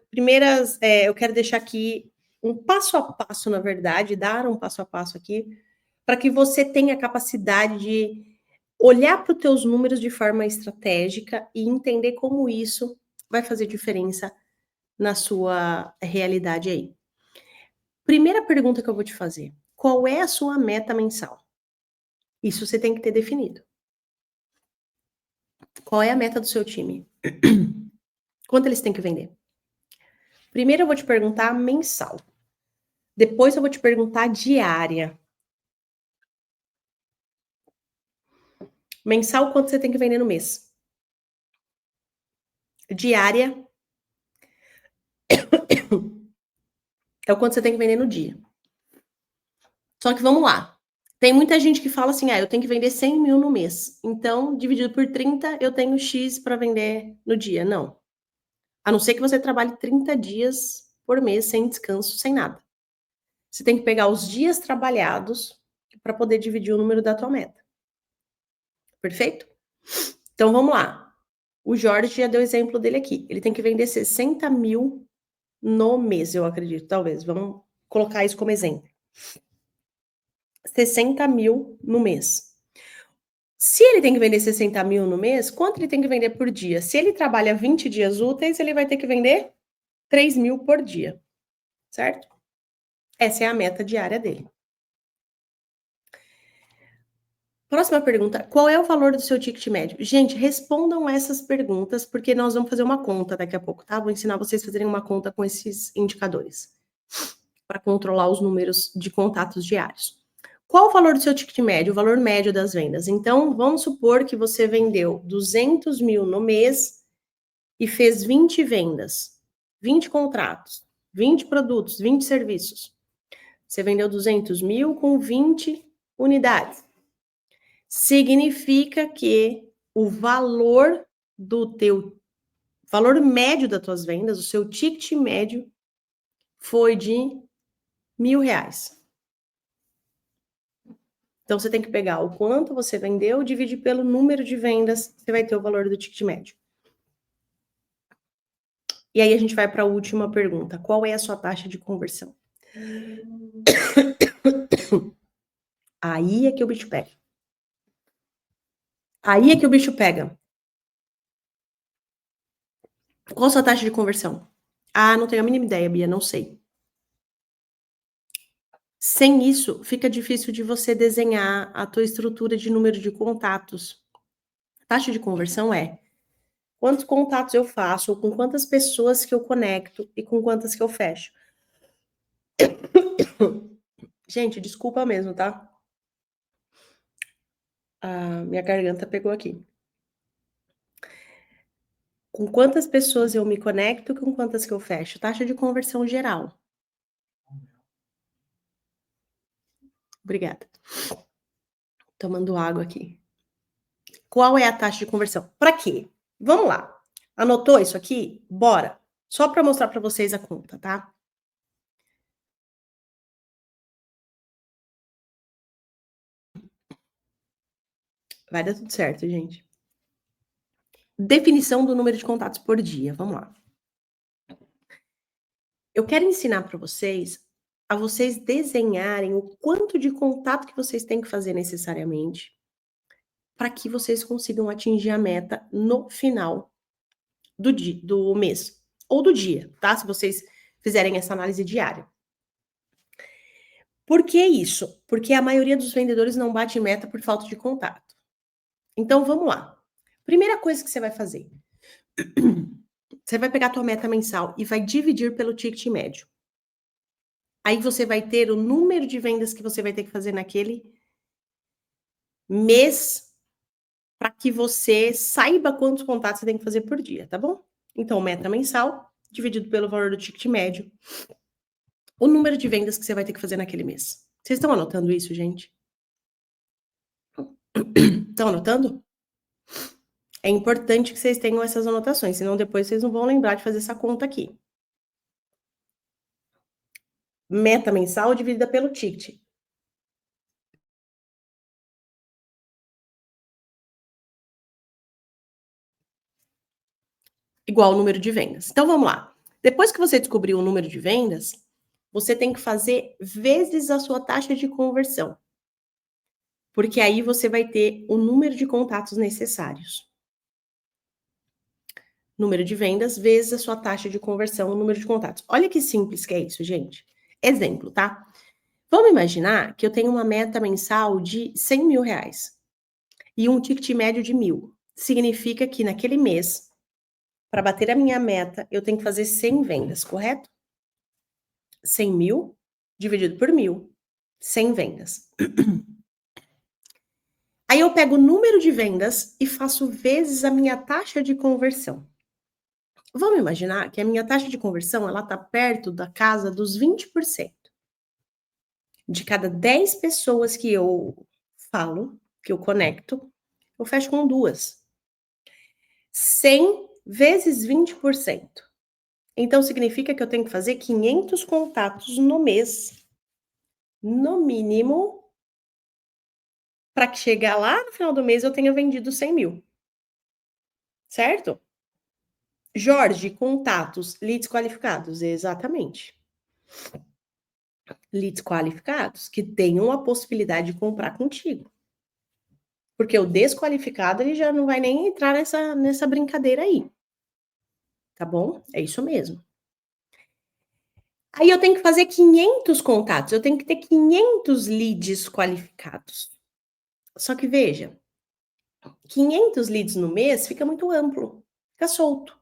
Primeiras, eu quero deixar aqui um passo a passo, na verdade, dar um passo a passo aqui, para que você tenha a capacidade de olhar para os teus números de forma estratégica e entender como isso vai fazer diferença na sua realidade aí. Primeira pergunta que eu vou te fazer: qual é a sua meta mensal? Isso você tem que ter definido. Qual é a meta do seu time? Quanto eles têm que vender? Primeiro eu vou te perguntar mensal. Depois eu vou te perguntar diária. Mensal, quanto você tem que vender no mês? Diária é o quanto você tem que vender no dia. Só que vamos lá. Tem muita gente que fala assim: eu tenho que vender 100 mil no mês. Então, dividido por 30, eu tenho X para vender no dia. Não. A não ser que você trabalhe 30 dias por mês, sem descanso, sem nada. Você tem que pegar os dias trabalhados para poder dividir o número da tua meta. Perfeito? Então, vamos lá. O Jorge já deu o exemplo dele aqui. Ele tem que vender 60 mil no mês, eu acredito, talvez. Vamos colocar isso como exemplo. 60 mil no mês. Se ele tem que vender 60 mil no mês, quanto ele tem que vender por dia? Se ele trabalha 20 dias úteis, ele vai ter que vender 3 mil por dia, certo? Essa é a meta diária dele. Próxima pergunta, qual é o valor do seu ticket médio? Gente, respondam essas perguntas, porque nós vamos fazer uma conta daqui a pouco, tá? Vou ensinar vocês a fazerem uma conta com esses indicadores, para controlar os números de contatos diários. Qual o valor do seu ticket médio? O valor médio das vendas. Então, vamos supor que você vendeu 200 mil no mês e fez 20 vendas, 20 contratos, 20 produtos, 20 serviços. Você vendeu 200 mil com 20 unidades. Significa que o valor valor médio das tuas vendas, o seu ticket médio, foi de R$1.000. Então, você tem que pegar o quanto você vendeu, dividir pelo número de vendas, você vai ter o valor do ticket médio. E aí a gente vai para a última pergunta. Qual é a sua taxa de conversão? Aí é que o bicho pega. Aí é que o bicho pega. Qual a sua taxa de conversão? Não tenho a mínima ideia, Bia, não sei. Sem isso, fica difícil de você desenhar a tua estrutura de número de contatos. A taxa de conversão é quantos contatos eu faço, ou com quantas pessoas que eu conecto e com quantas que eu fecho. Gente, desculpa mesmo, tá? Minha garganta pegou aqui. Com quantas pessoas eu me conecto, com quantas que eu fecho? Taxa de conversão geral. Obrigada. Tomando água aqui. Qual é a taxa de conversão? Para quê? Vamos lá. Anotou isso aqui? Bora. Só para mostrar para vocês a conta, tá? Vai dar tudo certo, gente. Definição do número de contatos por dia. Vamos lá. Eu quero ensinar para vocês a vocês desenharem o quanto de contato que vocês têm que fazer necessariamente para que vocês consigam atingir a meta no final do mês ou do dia, tá? Se vocês fizerem essa análise diária. Por que isso? Porque a maioria dos vendedores não bate meta por falta de contato. Então vamos lá. Primeira coisa que você vai fazer. Você vai pegar a tua meta mensal e vai dividir pelo ticket médio. Aí você vai ter o número de vendas que você vai ter que fazer naquele mês para que você saiba quantos contatos você tem que fazer por dia, tá bom? Então, meta mensal dividido pelo valor do ticket médio. O número de vendas que você vai ter que fazer naquele mês. Vocês estão anotando isso, gente? Estão anotando? É importante que vocês tenham essas anotações, senão depois vocês não vão lembrar de fazer essa conta aqui. Meta mensal dividida pelo ticket. Igual o número de vendas. Então vamos lá. Depois que você descobriu o número de vendas, você tem que fazer vezes a sua taxa de conversão. Porque aí você vai ter o número de contatos necessários. Número de vendas vezes a sua taxa de conversão, o número de contatos. Olha que simples que é isso, gente. Exemplo, tá? Vamos imaginar que eu tenho uma meta mensal de R$100.000 e um ticket médio de 1.000. Significa que naquele mês, para bater a minha meta, eu tenho que fazer 100 vendas, correto? 100 mil dividido por 1.000, 100 vendas. Aí eu pego o número de vendas e faço vezes a minha taxa de conversão. Vamos imaginar que a minha taxa de conversão, ela tá perto da casa dos 20%. De cada 10 pessoas que eu falo, que eu conecto, eu fecho com 2. 100 vezes 20%. Então significa que eu tenho que fazer 500 contatos no mês, no mínimo, para que chegar lá no final do mês eu tenha vendido 100.000. Certo? Jorge, contatos, leads qualificados, exatamente. Leads qualificados que tenham a possibilidade de comprar contigo. Porque o desqualificado, ele já não vai nem entrar nessa brincadeira aí. Tá bom? É isso mesmo. Aí eu tenho que fazer 500 contatos, eu tenho que ter 500 leads qualificados. Só que veja, 500 leads no mês fica muito amplo, fica solto.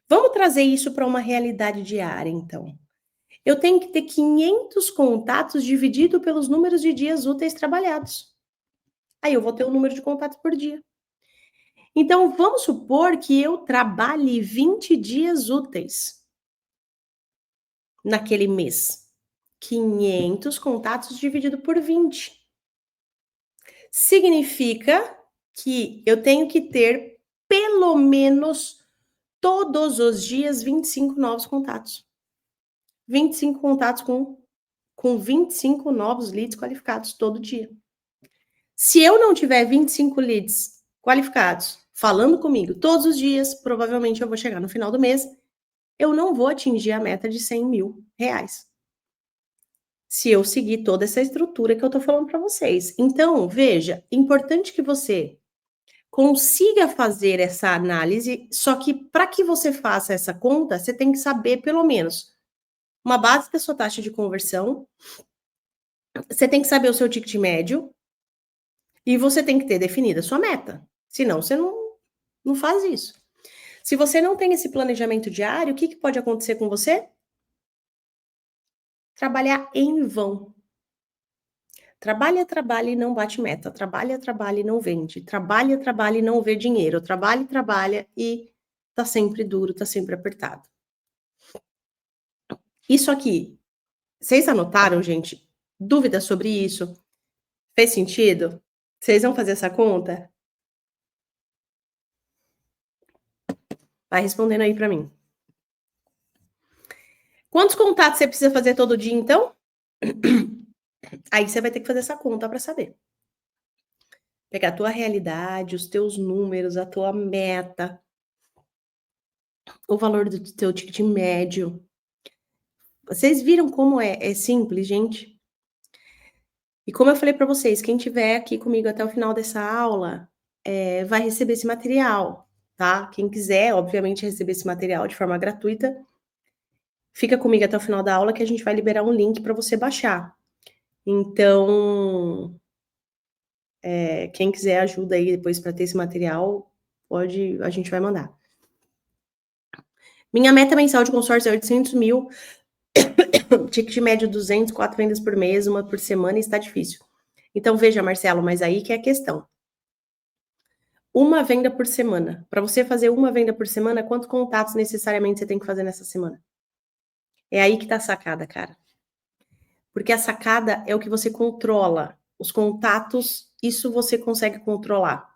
Vamos trazer isso para uma realidade diária, então. Eu tenho que ter 500 contatos dividido pelos números de dias úteis trabalhados. Aí eu vou ter um número de contatos por dia. Então, vamos supor que eu trabalhe 20 dias úteis naquele mês. 500 contatos dividido por 20. Significa que eu tenho que ter pelo menos todos os dias 25 novos contatos. 25 contatos com 25 novos leads qualificados todo dia. Se eu não tiver 25 leads qualificados falando comigo todos os dias, provavelmente eu vou chegar no final do mês, eu não vou atingir a meta de 100 mil reais. Se eu seguir toda essa estrutura que eu tô falando para vocês. Então, veja, importante que você consiga fazer essa análise, só que para que você faça essa conta, você tem que saber pelo menos uma base da sua taxa de conversão, você tem que saber o seu ticket médio e você tem que ter definida a sua meta. Senão você não faz isso. Se você não tem esse planejamento diário, o que pode acontecer com você? Trabalhar em vão. Trabalha, trabalha e não bate meta. Trabalha, trabalha e não vende. Trabalha, trabalha e não vê dinheiro. Trabalha, trabalha e tá sempre duro, tá sempre apertado. Isso aqui, vocês anotaram, gente? Dúvidas sobre isso? Fez sentido? Vocês vão fazer essa conta? Vai respondendo aí para mim. Quantos contatos você precisa fazer todo dia, então? Aí você vai ter que fazer essa conta para saber. Pegar a tua realidade, os teus números, a tua meta, o valor do teu ticket médio. Vocês viram como é simples, gente? E como eu falei para vocês, quem tiver aqui comigo até o final dessa aula, vai receber esse material, tá? Quem quiser, obviamente, receber esse material de forma gratuita, fica comigo até o final da aula que a gente vai liberar um link para você baixar. Então, quem quiser ajuda aí depois para ter esse material, a gente vai mandar. Minha meta mensal de consórcio é 800 mil, ticket médio 200, 4 vendas por mês, uma por semana, e está difícil. Então, veja, Marcelo, mas aí que é a questão. Uma venda por semana. Para você fazer uma venda por semana, quantos contatos necessariamente você tem que fazer nessa semana? É aí que tá a sacada, cara. Porque a sacada é o que você controla. Os contatos, isso você consegue controlar.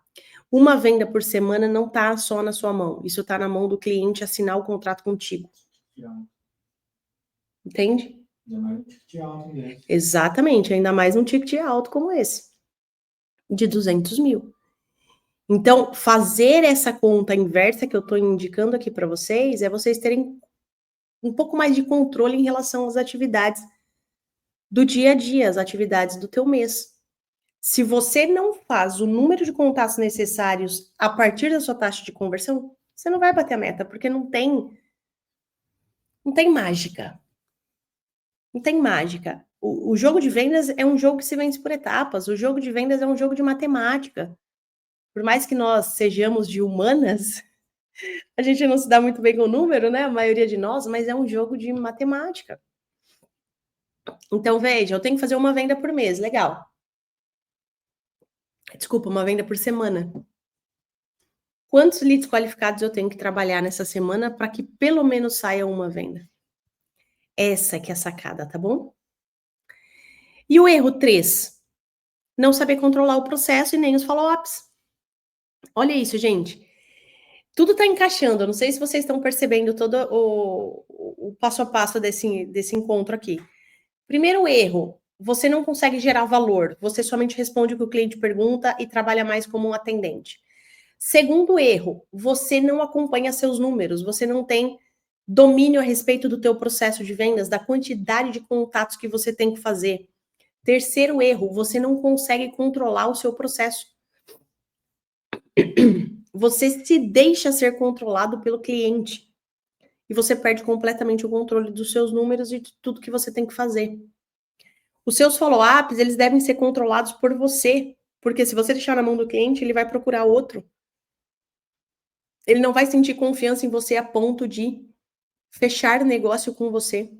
Uma venda por semana não tá só na sua mão. Isso tá na mão do cliente assinar o contrato contigo. Entende? Exatamente, ainda mais um ticket alto como esse, de 200 mil. Então, fazer essa conta inversa que eu estou indicando aqui para vocês é vocês terem um pouco mais de controle em relação às atividades do dia a dia, as atividades do teu mês. Se você não faz o número de contatos necessários a partir da sua taxa de conversão, você não vai bater a meta, porque não tem mágica. Não tem mágica. O jogo de vendas é um jogo que se vence por etapas. O jogo de vendas é um jogo de matemática. Por mais que nós sejamos de humanas, a gente não se dá muito bem com o número, né? A maioria de nós, mas é um jogo de matemática. Então, veja, eu tenho que fazer uma venda por mês, legal. Desculpa, uma venda por semana. Quantos leads qualificados eu tenho que trabalhar nessa semana para que pelo menos saia uma venda? Essa que é a sacada, tá bom? E o erro 3, não saber controlar o processo e nem os follow-ups. Olha isso, gente. Tudo está encaixando. Eu não sei se vocês estão percebendo todo o passo a passo desse encontro aqui. Primeiro erro, você não consegue gerar valor. Você somente responde o que o cliente pergunta e trabalha mais como um atendente. Segundo erro, você não acompanha seus números. Você não tem domínio a respeito do teu processo de vendas, da quantidade de contatos que você tem que fazer. Terceiro erro, você não consegue controlar o seu processo. Você se deixa ser controlado pelo cliente. E você perde completamente o controle dos seus números e de tudo que você tem que fazer. Os seus follow-ups, eles devem ser controlados por você. Porque se você deixar na mão do cliente, ele vai procurar outro. Ele não vai sentir confiança em você a ponto de fechar negócio com você.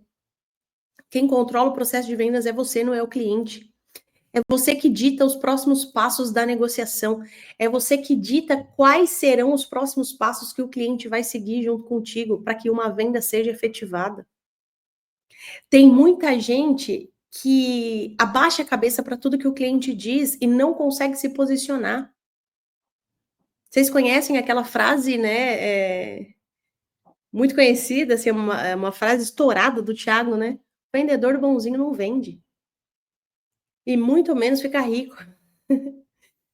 Quem controla o processo de vendas é você, não é o cliente. É você que dita os próximos passos da negociação. É você que dita quais serão os próximos passos que o cliente vai seguir junto contigo para que uma venda seja efetivada. Tem muita gente que abaixa a cabeça para tudo que o cliente diz e não consegue se posicionar. Vocês conhecem aquela frase, né, muito conhecida, assim, uma frase estourada do Thiago, né? Vendedor bonzinho não vende. E muito menos fica rico.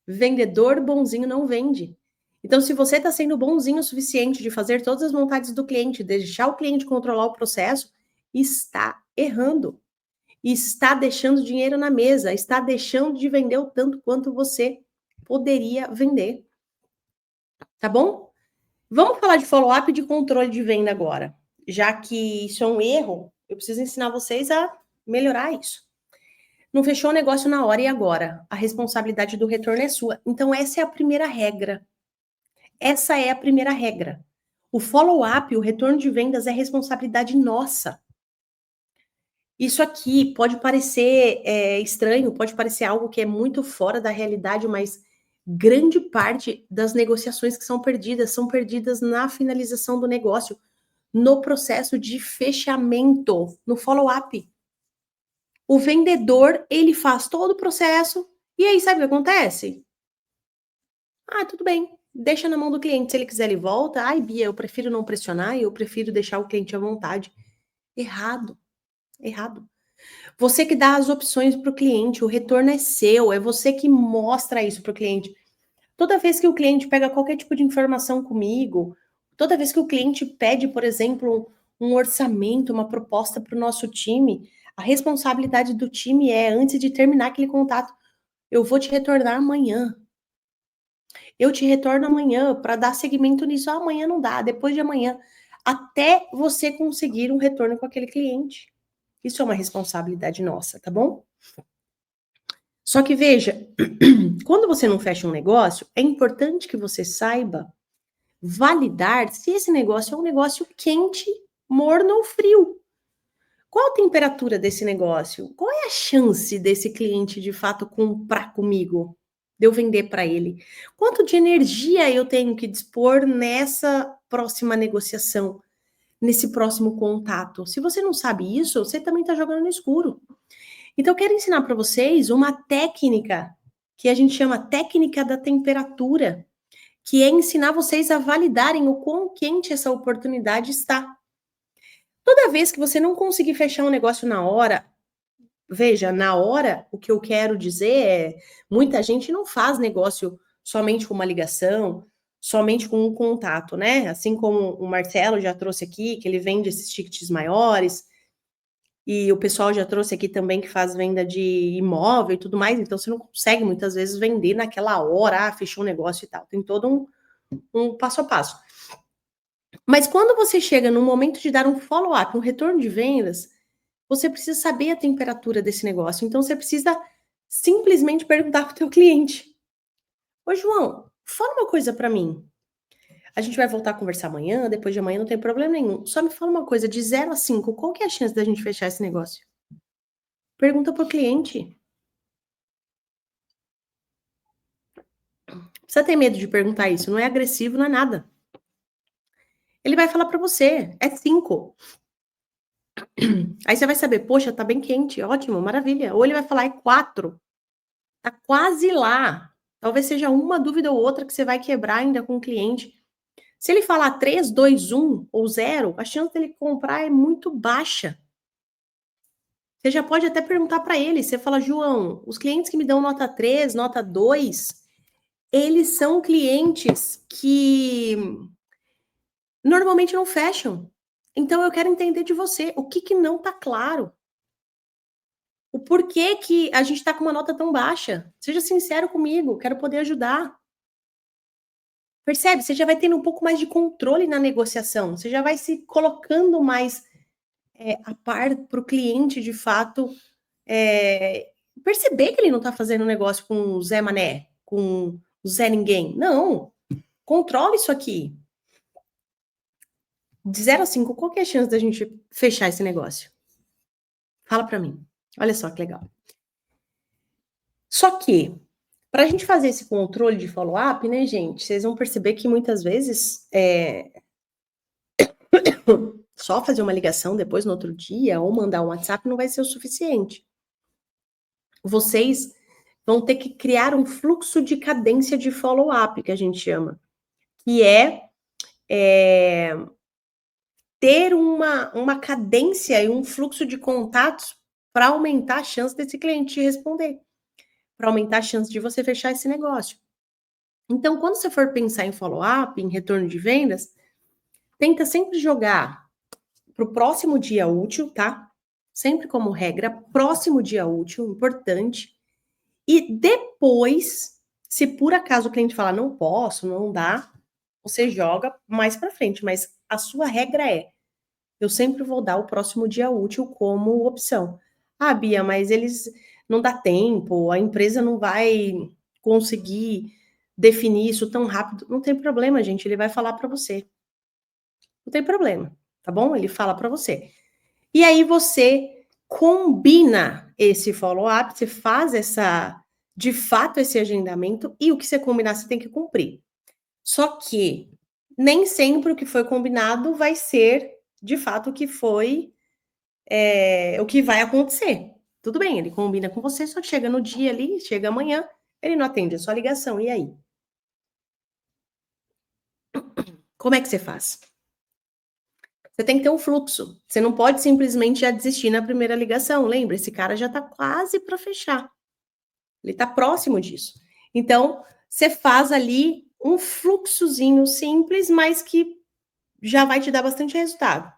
Vendedor bonzinho não vende. Então, se você está sendo bonzinho o suficiente de fazer todas as vontades do cliente, deixar o cliente controlar o processo, está errando. Está deixando dinheiro na mesa, está deixando de vender o tanto quanto você poderia vender. Tá bom? Vamos falar de follow-up e de controle de venda agora. Já que isso é um erro, eu preciso ensinar vocês a melhorar isso. Não fechou o negócio na hora e agora? A responsabilidade do retorno é sua. Então, essa é a primeira regra. Essa é a primeira regra. O follow-up, o retorno de vendas é responsabilidade nossa. Isso aqui pode parecer estranho, pode parecer algo que é muito fora da realidade, mas grande parte das negociações que são perdidas na finalização do negócio, no processo de fechamento, no follow-up. O vendedor, ele faz todo o processo, e aí sabe o que acontece? Ah, tudo bem, deixa na mão do cliente, se ele quiser ele volta. Ai, Bia, eu prefiro não pressionar, eu prefiro deixar o cliente à vontade. Errado, errado. Você que dá as opções para o cliente, o retorno é seu, é você que mostra isso para o cliente. Toda vez que o cliente pega qualquer tipo de informação comigo, toda vez que o cliente pede, por exemplo, um orçamento, uma proposta para o nosso time, a responsabilidade do time é, antes de terminar aquele contato, eu vou te retornar amanhã. Eu te retorno amanhã para dar seguimento nisso. Ah, amanhã não dá, depois de amanhã, até você conseguir um retorno com aquele cliente. Isso é uma responsabilidade nossa, tá bom? Só que veja, quando você não fecha um negócio, é importante que você saiba validar se esse negócio é um negócio quente, morno ou frio. Qual a temperatura desse negócio? Qual é a chance desse cliente de fato comprar comigo? De eu vender para ele? Quanto de energia eu tenho que dispor nessa próxima negociação, nesse próximo contato? Se você não sabe isso, você também está jogando no escuro. Então, eu quero ensinar para vocês uma técnica que a gente chama técnica da temperatura, que é ensinar vocês a validarem o quão quente essa oportunidade está. Toda vez que você não conseguir fechar um negócio na hora, veja, na hora, o que eu quero dizer é, muita gente não faz negócio somente com uma ligação, somente com um contato, né? Assim como o Marcelo já trouxe aqui, que ele vende esses tickets maiores, e o pessoal já trouxe aqui também que faz venda de imóvel e tudo mais, então você não consegue muitas vezes vender naquela hora, fechou um negócio e tal. Tem todo um passo a passo. Mas quando você chega no momento de dar um follow-up, um retorno de vendas, você precisa saber a temperatura desse negócio. Então você precisa simplesmente perguntar para o teu cliente: Ô João, fala uma coisa para mim. A gente vai voltar a conversar amanhã, depois de amanhã, não tem problema nenhum. Só me fala uma coisa, de 0 a 5, qual que é a chance da gente fechar esse negócio? Pergunta para o cliente. Precisa ter medo de perguntar isso, não é agressivo, não é nada. Ele vai falar para você, é 5. Aí você vai saber, poxa, tá bem quente, ótimo, maravilha. Ou ele vai falar, é 4, tá quase lá. Talvez seja uma dúvida ou outra que você vai quebrar ainda com o cliente. Se ele falar 3, 2, 1 ou 0, a chance dele comprar é muito baixa. Você já pode até perguntar para ele, você fala, João, os clientes que me dão nota 3, nota 2, eles são clientes que normalmente não fecham. Então eu quero entender de você, o que não está claro? O porquê que a gente está com uma nota tão baixa? Seja sincero comigo, quero poder ajudar. Percebe? Você já vai tendo um pouco mais de controle na negociação, você já vai se colocando mais a par para o cliente, de fato, perceber que ele não está fazendo negócio com o Zé Mané, com o Zé Ninguém. Não, controle isso aqui. De 0 a 5, qual que é a chance da gente fechar esse negócio? Fala para mim. Olha só que legal. Só que, para a gente fazer esse controle de follow-up, né, gente, vocês vão perceber que muitas vezes só fazer uma ligação depois no outro dia ou mandar um WhatsApp não vai ser o suficiente. Vocês vão ter que criar um fluxo de cadência de follow-up, que a gente chama, que ter uma cadência e um fluxo de contatos para aumentar a chance desse cliente te responder, para aumentar a chance de você fechar esse negócio. Então, quando você for pensar em follow-up, em retorno de vendas, tenta sempre jogar para o próximo dia útil, tá? Sempre como regra, próximo dia útil, importante. E depois, se por acaso o cliente falar não posso, não dá, você joga mais para frente. Mas a sua regra é: eu sempre vou dar o próximo dia útil como opção. Ah, Bia, mas eles não dá tempo, a empresa não vai conseguir definir isso tão rápido. Não tem problema, gente, ele vai falar para você. Não tem problema, tá bom? Ele fala para você. E aí você combina esse follow-up, você faz de fato esse agendamento e o que você combinar você tem que cumprir. Só que nem sempre o que foi combinado vai ser de fato o que foi o que vai acontecer. Tudo bem, ele combina com você, só que chega no dia ali, chega amanhã, ele não atende a sua ligação, e aí? Como é que você faz? Você tem que ter um fluxo. Você não pode simplesmente já desistir na primeira ligação. Lembra, esse cara já está quase para fechar. Ele está próximo disso. Então, você faz ali um fluxozinho simples, mas que já vai te dar bastante resultado.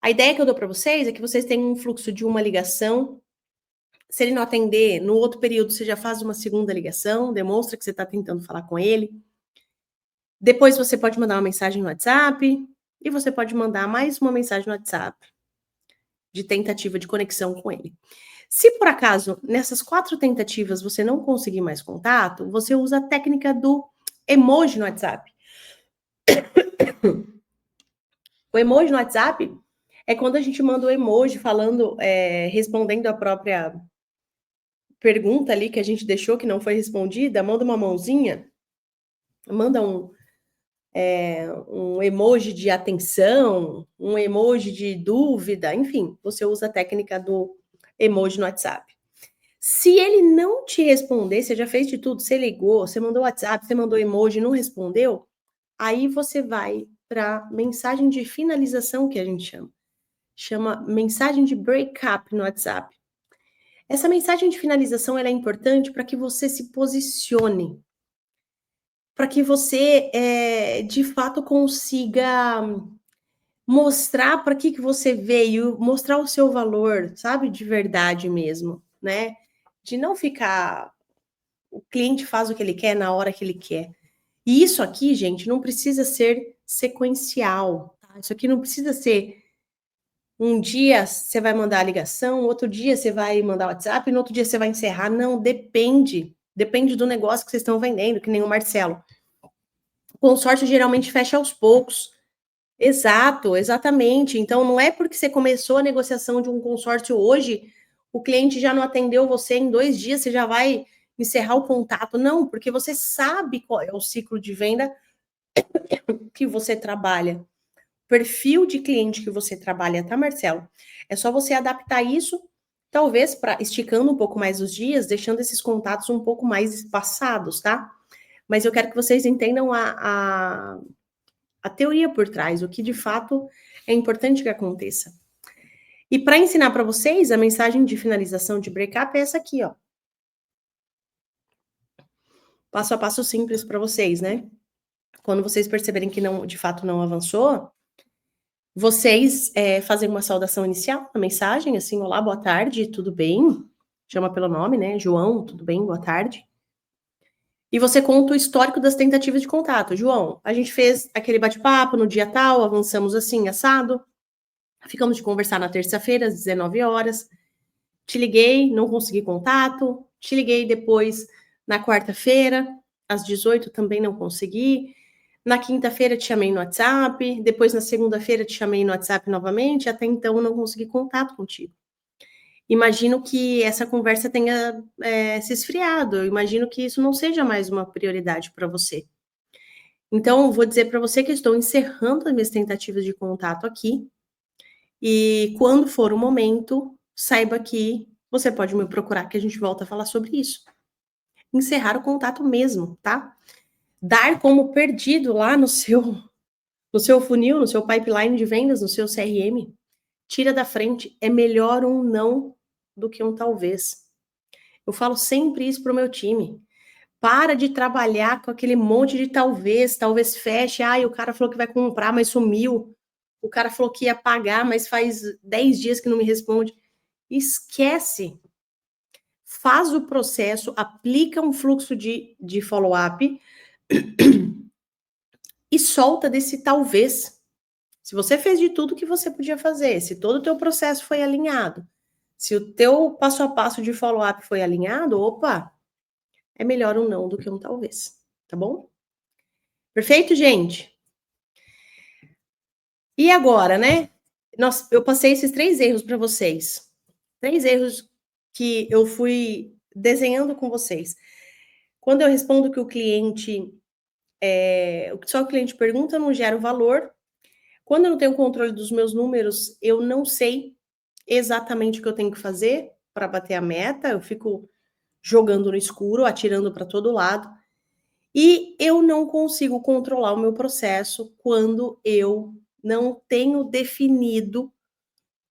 A ideia que eu dou para vocês é que vocês tenham um fluxo de uma ligação. Se ele não atender, no outro período você já faz uma segunda ligação, demonstra que você está tentando falar com ele. Depois você pode mandar uma mensagem no WhatsApp e você pode mandar mais uma mensagem no WhatsApp de tentativa de conexão com ele. Se por acaso nessas 4 tentativas você não conseguir mais contato, você usa a técnica do emoji no WhatsApp. O emoji no WhatsApp é quando a gente manda o emoji falando, respondendo a própria pergunta ali que a gente deixou que não foi respondida, manda uma mãozinha, manda um emoji de atenção, um emoji de dúvida, enfim, você usa a técnica do emoji no WhatsApp. Se ele não te responder, você já fez de tudo, você ligou, você mandou WhatsApp, você mandou emoji, não respondeu, aí você vai para mensagem de finalização, que a gente chama mensagem de breakup no WhatsApp. Essa mensagem de finalização ela é importante para que você se posicione, para que você de fato consiga mostrar para que você veio, mostrar o seu valor, sabe, de verdade mesmo, né? De não ficar o cliente faz o que ele quer na hora que ele quer. E isso aqui, gente, não precisa ser sequencial, tá? Isso aqui não precisa ser um dia você vai mandar a ligação, outro dia você vai mandar o WhatsApp, e no outro dia você vai encerrar. Não, depende. Depende do negócio que vocês estão vendendo, que nem o Marcelo. O consórcio geralmente fecha aos poucos. Exato, exatamente. Então, não é porque você começou a negociação de um consórcio hoje, o cliente já não atendeu você em 2 dias, você já vai encerrar o contato. Não, porque você sabe qual é o ciclo de venda que você trabalha, perfil de cliente que você trabalha, tá, Marcelo? É só você adaptar isso, talvez para esticando um pouco mais os dias, deixando esses contatos um pouco mais espaçados, tá? Mas eu quero que vocês entendam a teoria por trás, o que de fato é importante que aconteça. E para ensinar para vocês, a mensagem de finalização de breakup é essa aqui, ó. Passo a passo simples para vocês, né? Quando vocês perceberem que não, de fato não avançou, vocês fazem uma saudação inicial na mensagem, assim, olá, boa tarde, tudo bem? Chama pelo nome, né? João, tudo bem? Boa tarde. E você conta o histórico das tentativas de contato. João, a gente fez aquele bate-papo no dia tal, avançamos assim, assado. Ficamos de conversar na terça-feira, às 19 horas. Te liguei, não consegui contato. Te liguei depois na quarta-feira, às 18 também não consegui. Na quinta-feira te chamei no WhatsApp, depois na segunda-feira te chamei no WhatsApp novamente, até então eu não consegui contato contigo. Imagino que essa conversa tenha se esfriado, eu imagino que isso não seja mais uma prioridade para você. Então, vou dizer para você que estou encerrando as minhas tentativas de contato aqui, e quando for o momento, saiba que você pode me procurar, que a gente volta a falar sobre isso. Encerrar o contato mesmo, tá? Dar como perdido lá no seu funil, no seu pipeline de vendas, no seu CRM. Tira da frente. É melhor um não do que um talvez. Eu falo sempre isso pro meu time. Para de trabalhar com aquele monte de talvez feche. Ai, o cara falou que vai comprar, mas sumiu. O cara falou que ia pagar, mas faz 10 dias que não me responde. Esquece. Faz o processo, aplica um fluxo de follow-up e solta desse talvez. Se você fez de tudo que você podia fazer, se todo o teu processo foi alinhado, se o teu passo a passo de follow-up foi alinhado, opa, é melhor um não do que um talvez, tá bom? Perfeito, gente? E agora, né? Eu passei esses 3 erros para vocês. 3 erros que eu fui desenhando com vocês. Quando eu respondo que o cliente, só o cliente pergunta, eu não gero valor. Quando eu não tenho controle dos meus números, eu não sei exatamente o que eu tenho que fazer para bater a meta, eu fico jogando no escuro, atirando para todo lado. E eu não consigo controlar o meu processo quando eu não tenho definido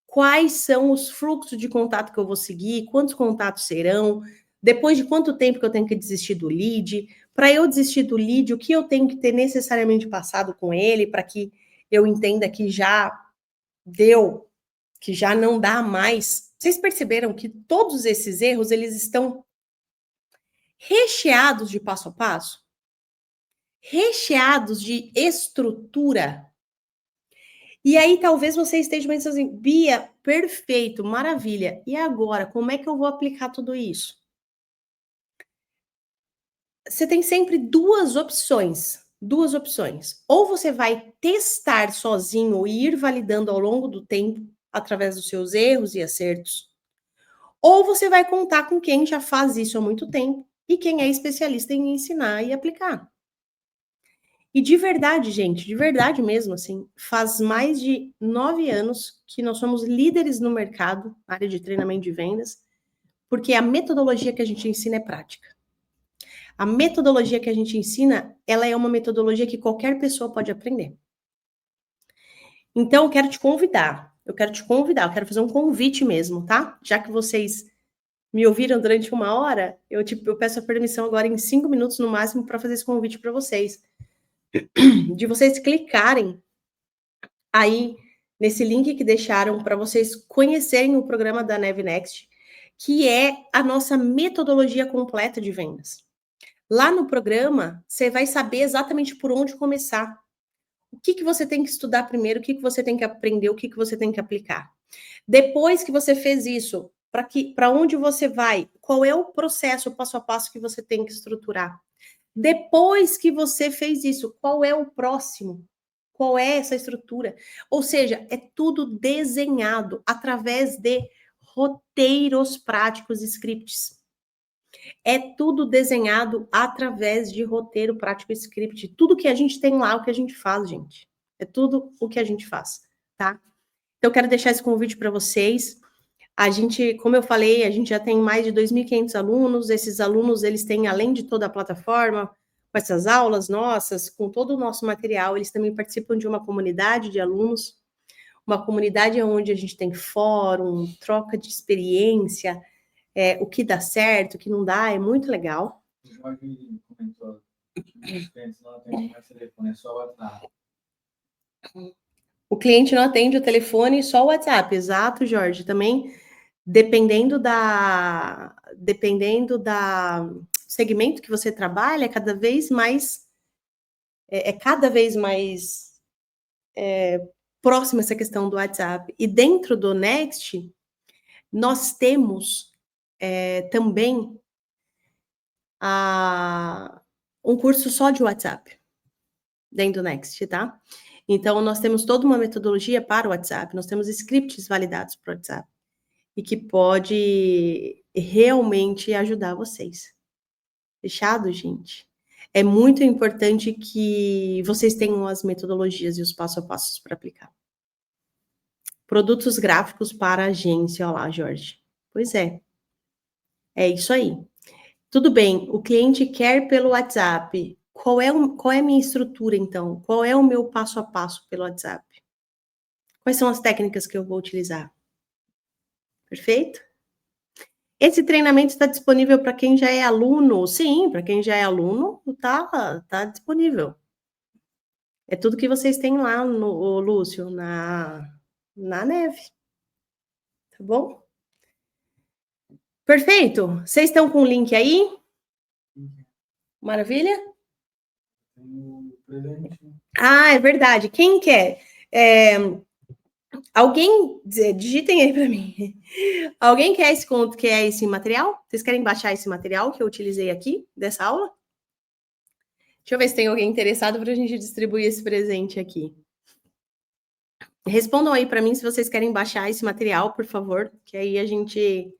quais são os fluxos de contato que eu vou seguir, quantos contatos serão, depois de quanto tempo que eu tenho que desistir do lead. Para eu desistir do lead, o que eu tenho que ter necessariamente passado com ele para que eu entenda que já deu, que já não dá mais. Vocês perceberam que todos esses erros, eles estão recheados de passo a passo? Recheados de estrutura? E aí talvez você esteja pensando assim, Bia, perfeito, maravilha. E agora, como é que eu vou aplicar tudo isso? Você tem sempre duas opções. Duas opções. Ou você vai testar sozinho e ir validando ao longo do tempo, através dos seus erros e acertos. Ou você vai contar com quem já faz isso há muito tempo e quem é especialista em ensinar e aplicar. E de verdade, gente, de verdade mesmo, assim, faz mais de 9 anos que nós somos líderes no mercado, na área de treinamento de vendas, porque a metodologia que a gente ensina é prática. A metodologia que a gente ensina, ela é uma metodologia que qualquer pessoa pode aprender. Então, eu quero eu quero fazer um convite mesmo, tá? Já que vocês me ouviram durante 1 hora, eu peço a permissão agora em 5 minutos no máximo para fazer esse convite para vocês. De vocês clicarem aí nesse link que deixaram para vocês conhecerem o programa da Neve Next, que é a nossa metodologia completa de vendas. Lá no programa, você vai saber exatamente por onde começar. O que você tem que estudar primeiro, o que você tem que aprender, o que você tem que aplicar. Depois que você fez isso, para onde você vai? Qual é o processo, o passo a passo que você tem que estruturar? Depois que você fez isso, qual é o próximo? Qual é essa estrutura? Ou seja, é tudo desenhado através de roteiros práticos, scripts. É tudo desenhado através de roteiro prático, script. Tudo que a gente tem lá, o que a gente faz, gente. É tudo o que a gente faz, tá? Então, eu quero deixar esse convite para vocês. A gente, como eu falei, a gente já tem mais de 2.500 alunos. Esses alunos, eles têm, além de toda a plataforma, com essas aulas nossas, com todo o nosso material, eles também participam de uma comunidade de alunos, uma comunidade onde a gente tem fórum, troca de experiência, o que dá certo, o que não dá, é muito legal. O Jorge comentou que os clientes não atendem mais telefone, é só WhatsApp. O cliente não atende o telefone, só o WhatsApp. Exato, Jorge. Também, dependendo da segmento que você trabalha, cada vez mais próxima essa questão do WhatsApp. E dentro do Next, nós temos também um curso só de WhatsApp dentro do Next, tá? Então, nós temos toda uma metodologia para o WhatsApp, nós temos scripts validados para o WhatsApp e que pode realmente ajudar vocês. Fechado, gente? É muito importante que vocês tenham as metodologias e os passo a passos para aplicar. Produtos gráficos para agência, olha lá, Jorge. Pois é. É isso aí. Tudo bem, o cliente quer pelo WhatsApp. Qual é a minha estrutura, então? Qual é o meu passo a passo pelo WhatsApp? Quais são as técnicas que eu vou utilizar? Perfeito? Esse treinamento está disponível para quem já é aluno? Sim, para quem já é aluno, tá disponível. É tudo que vocês têm lá, Lúcio, na neve. Tá bom? Perfeito. Vocês estão com o link aí? Maravilha? Ah, é verdade. Quem quer? Alguém, digitem aí para mim. Alguém quer esse material? Vocês querem baixar esse material que eu utilizei aqui, dessa aula? Deixa eu ver se tem alguém interessado para a gente distribuir esse presente aqui. Respondam aí para mim se vocês querem baixar esse material, por favor, que aí a gente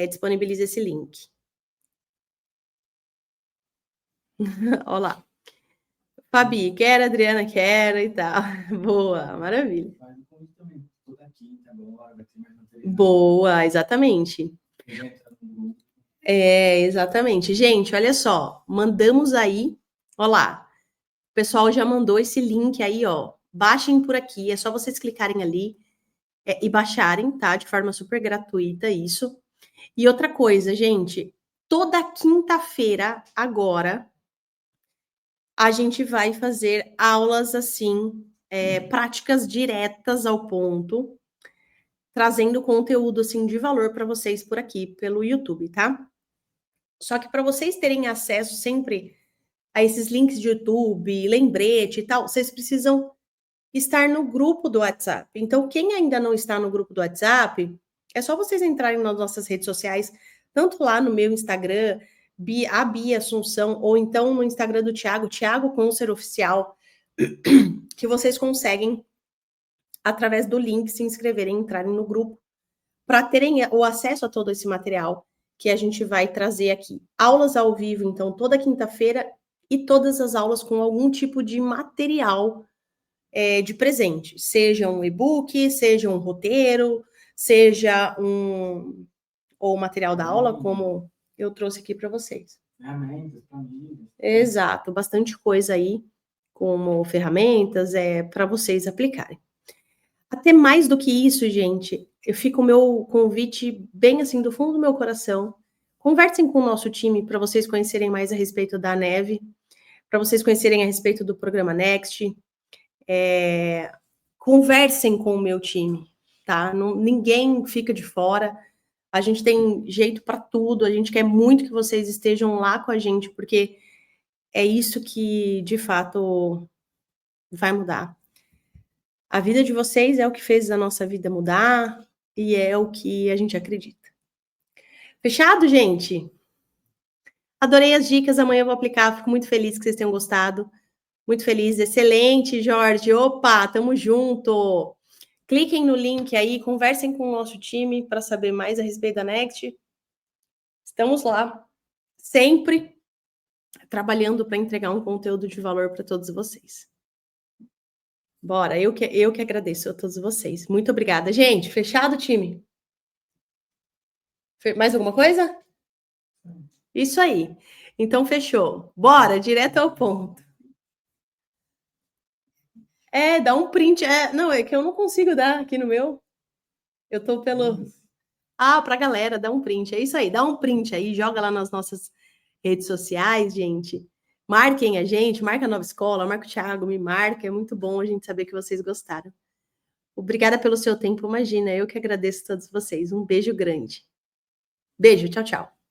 disponibiliza esse link. Olá. Fabi, quer, Adriana quer e tal. Boa, maravilha. Boa, exatamente. Exatamente. Gente, olha só, mandamos aí, ó lá, o pessoal já mandou esse link aí, ó, baixem por aqui, é só vocês clicarem ali e baixarem, tá? De forma super gratuita, isso. E outra coisa, gente, toda quinta-feira, agora, a gente vai fazer aulas, assim, práticas diretas ao ponto, trazendo conteúdo, assim, de valor para vocês por aqui, pelo YouTube, tá? Só que para vocês terem acesso sempre a esses links de YouTube, lembrete e tal, vocês precisam estar no grupo do WhatsApp. Então, quem ainda não está no grupo do WhatsApp, é só vocês entrarem nas nossas redes sociais, tanto lá no meu Instagram, a Bia Assunção, ou então no Instagram do Thiago Concer Oficial, que vocês conseguem, através do link, se inscreverem, entrarem no grupo, para terem o acesso a todo esse material que a gente vai trazer aqui. Aulas ao vivo, então, toda quinta-feira, e todas as aulas com algum tipo de material de presente, seja um e-book, seja um roteiro, seja ou material da aula, como eu trouxe aqui para vocês. Exato, bastante coisa aí, como ferramentas, para vocês aplicarem. Até mais do que isso, gente, fica o meu convite bem assim do fundo do meu coração. Conversem com o nosso time para vocês conhecerem mais a respeito da neve, para vocês conhecerem a respeito do programa Next. Conversem com o meu time, tá? Ninguém fica de fora. A gente tem jeito para tudo. A gente quer muito que vocês estejam lá com a gente, porque é isso que, de fato, vai mudar. A vida de vocês é o que fez a nossa vida mudar e é o que a gente acredita. Fechado, gente? Adorei as dicas. Amanhã eu vou aplicar. Fico muito feliz que vocês tenham gostado. Muito feliz. Excelente, Jorge. Opa, tamo junto. Cliquem no link aí, conversem com o nosso time para saber mais a respeito da Next. Estamos lá, sempre trabalhando para entregar um conteúdo de valor para todos vocês. Bora, eu que agradeço a todos vocês. Muito obrigada. Gente, fechado, time? Mais alguma coisa? Isso aí. Então, fechou. Bora, direto ao ponto. Dá um print. Não, é que eu não consigo dar aqui no meu. Eu tô pelo... pra galera, dá um print. É isso aí, dá um print aí, joga lá nas nossas redes sociais, gente. Marquem a gente, marca a Nova Escola, marca o Thiago, me marca. É muito bom a gente saber que vocês gostaram. Obrigada pelo seu tempo, imagina. Eu que agradeço a todos vocês. Um beijo grande. Beijo, tchau, tchau.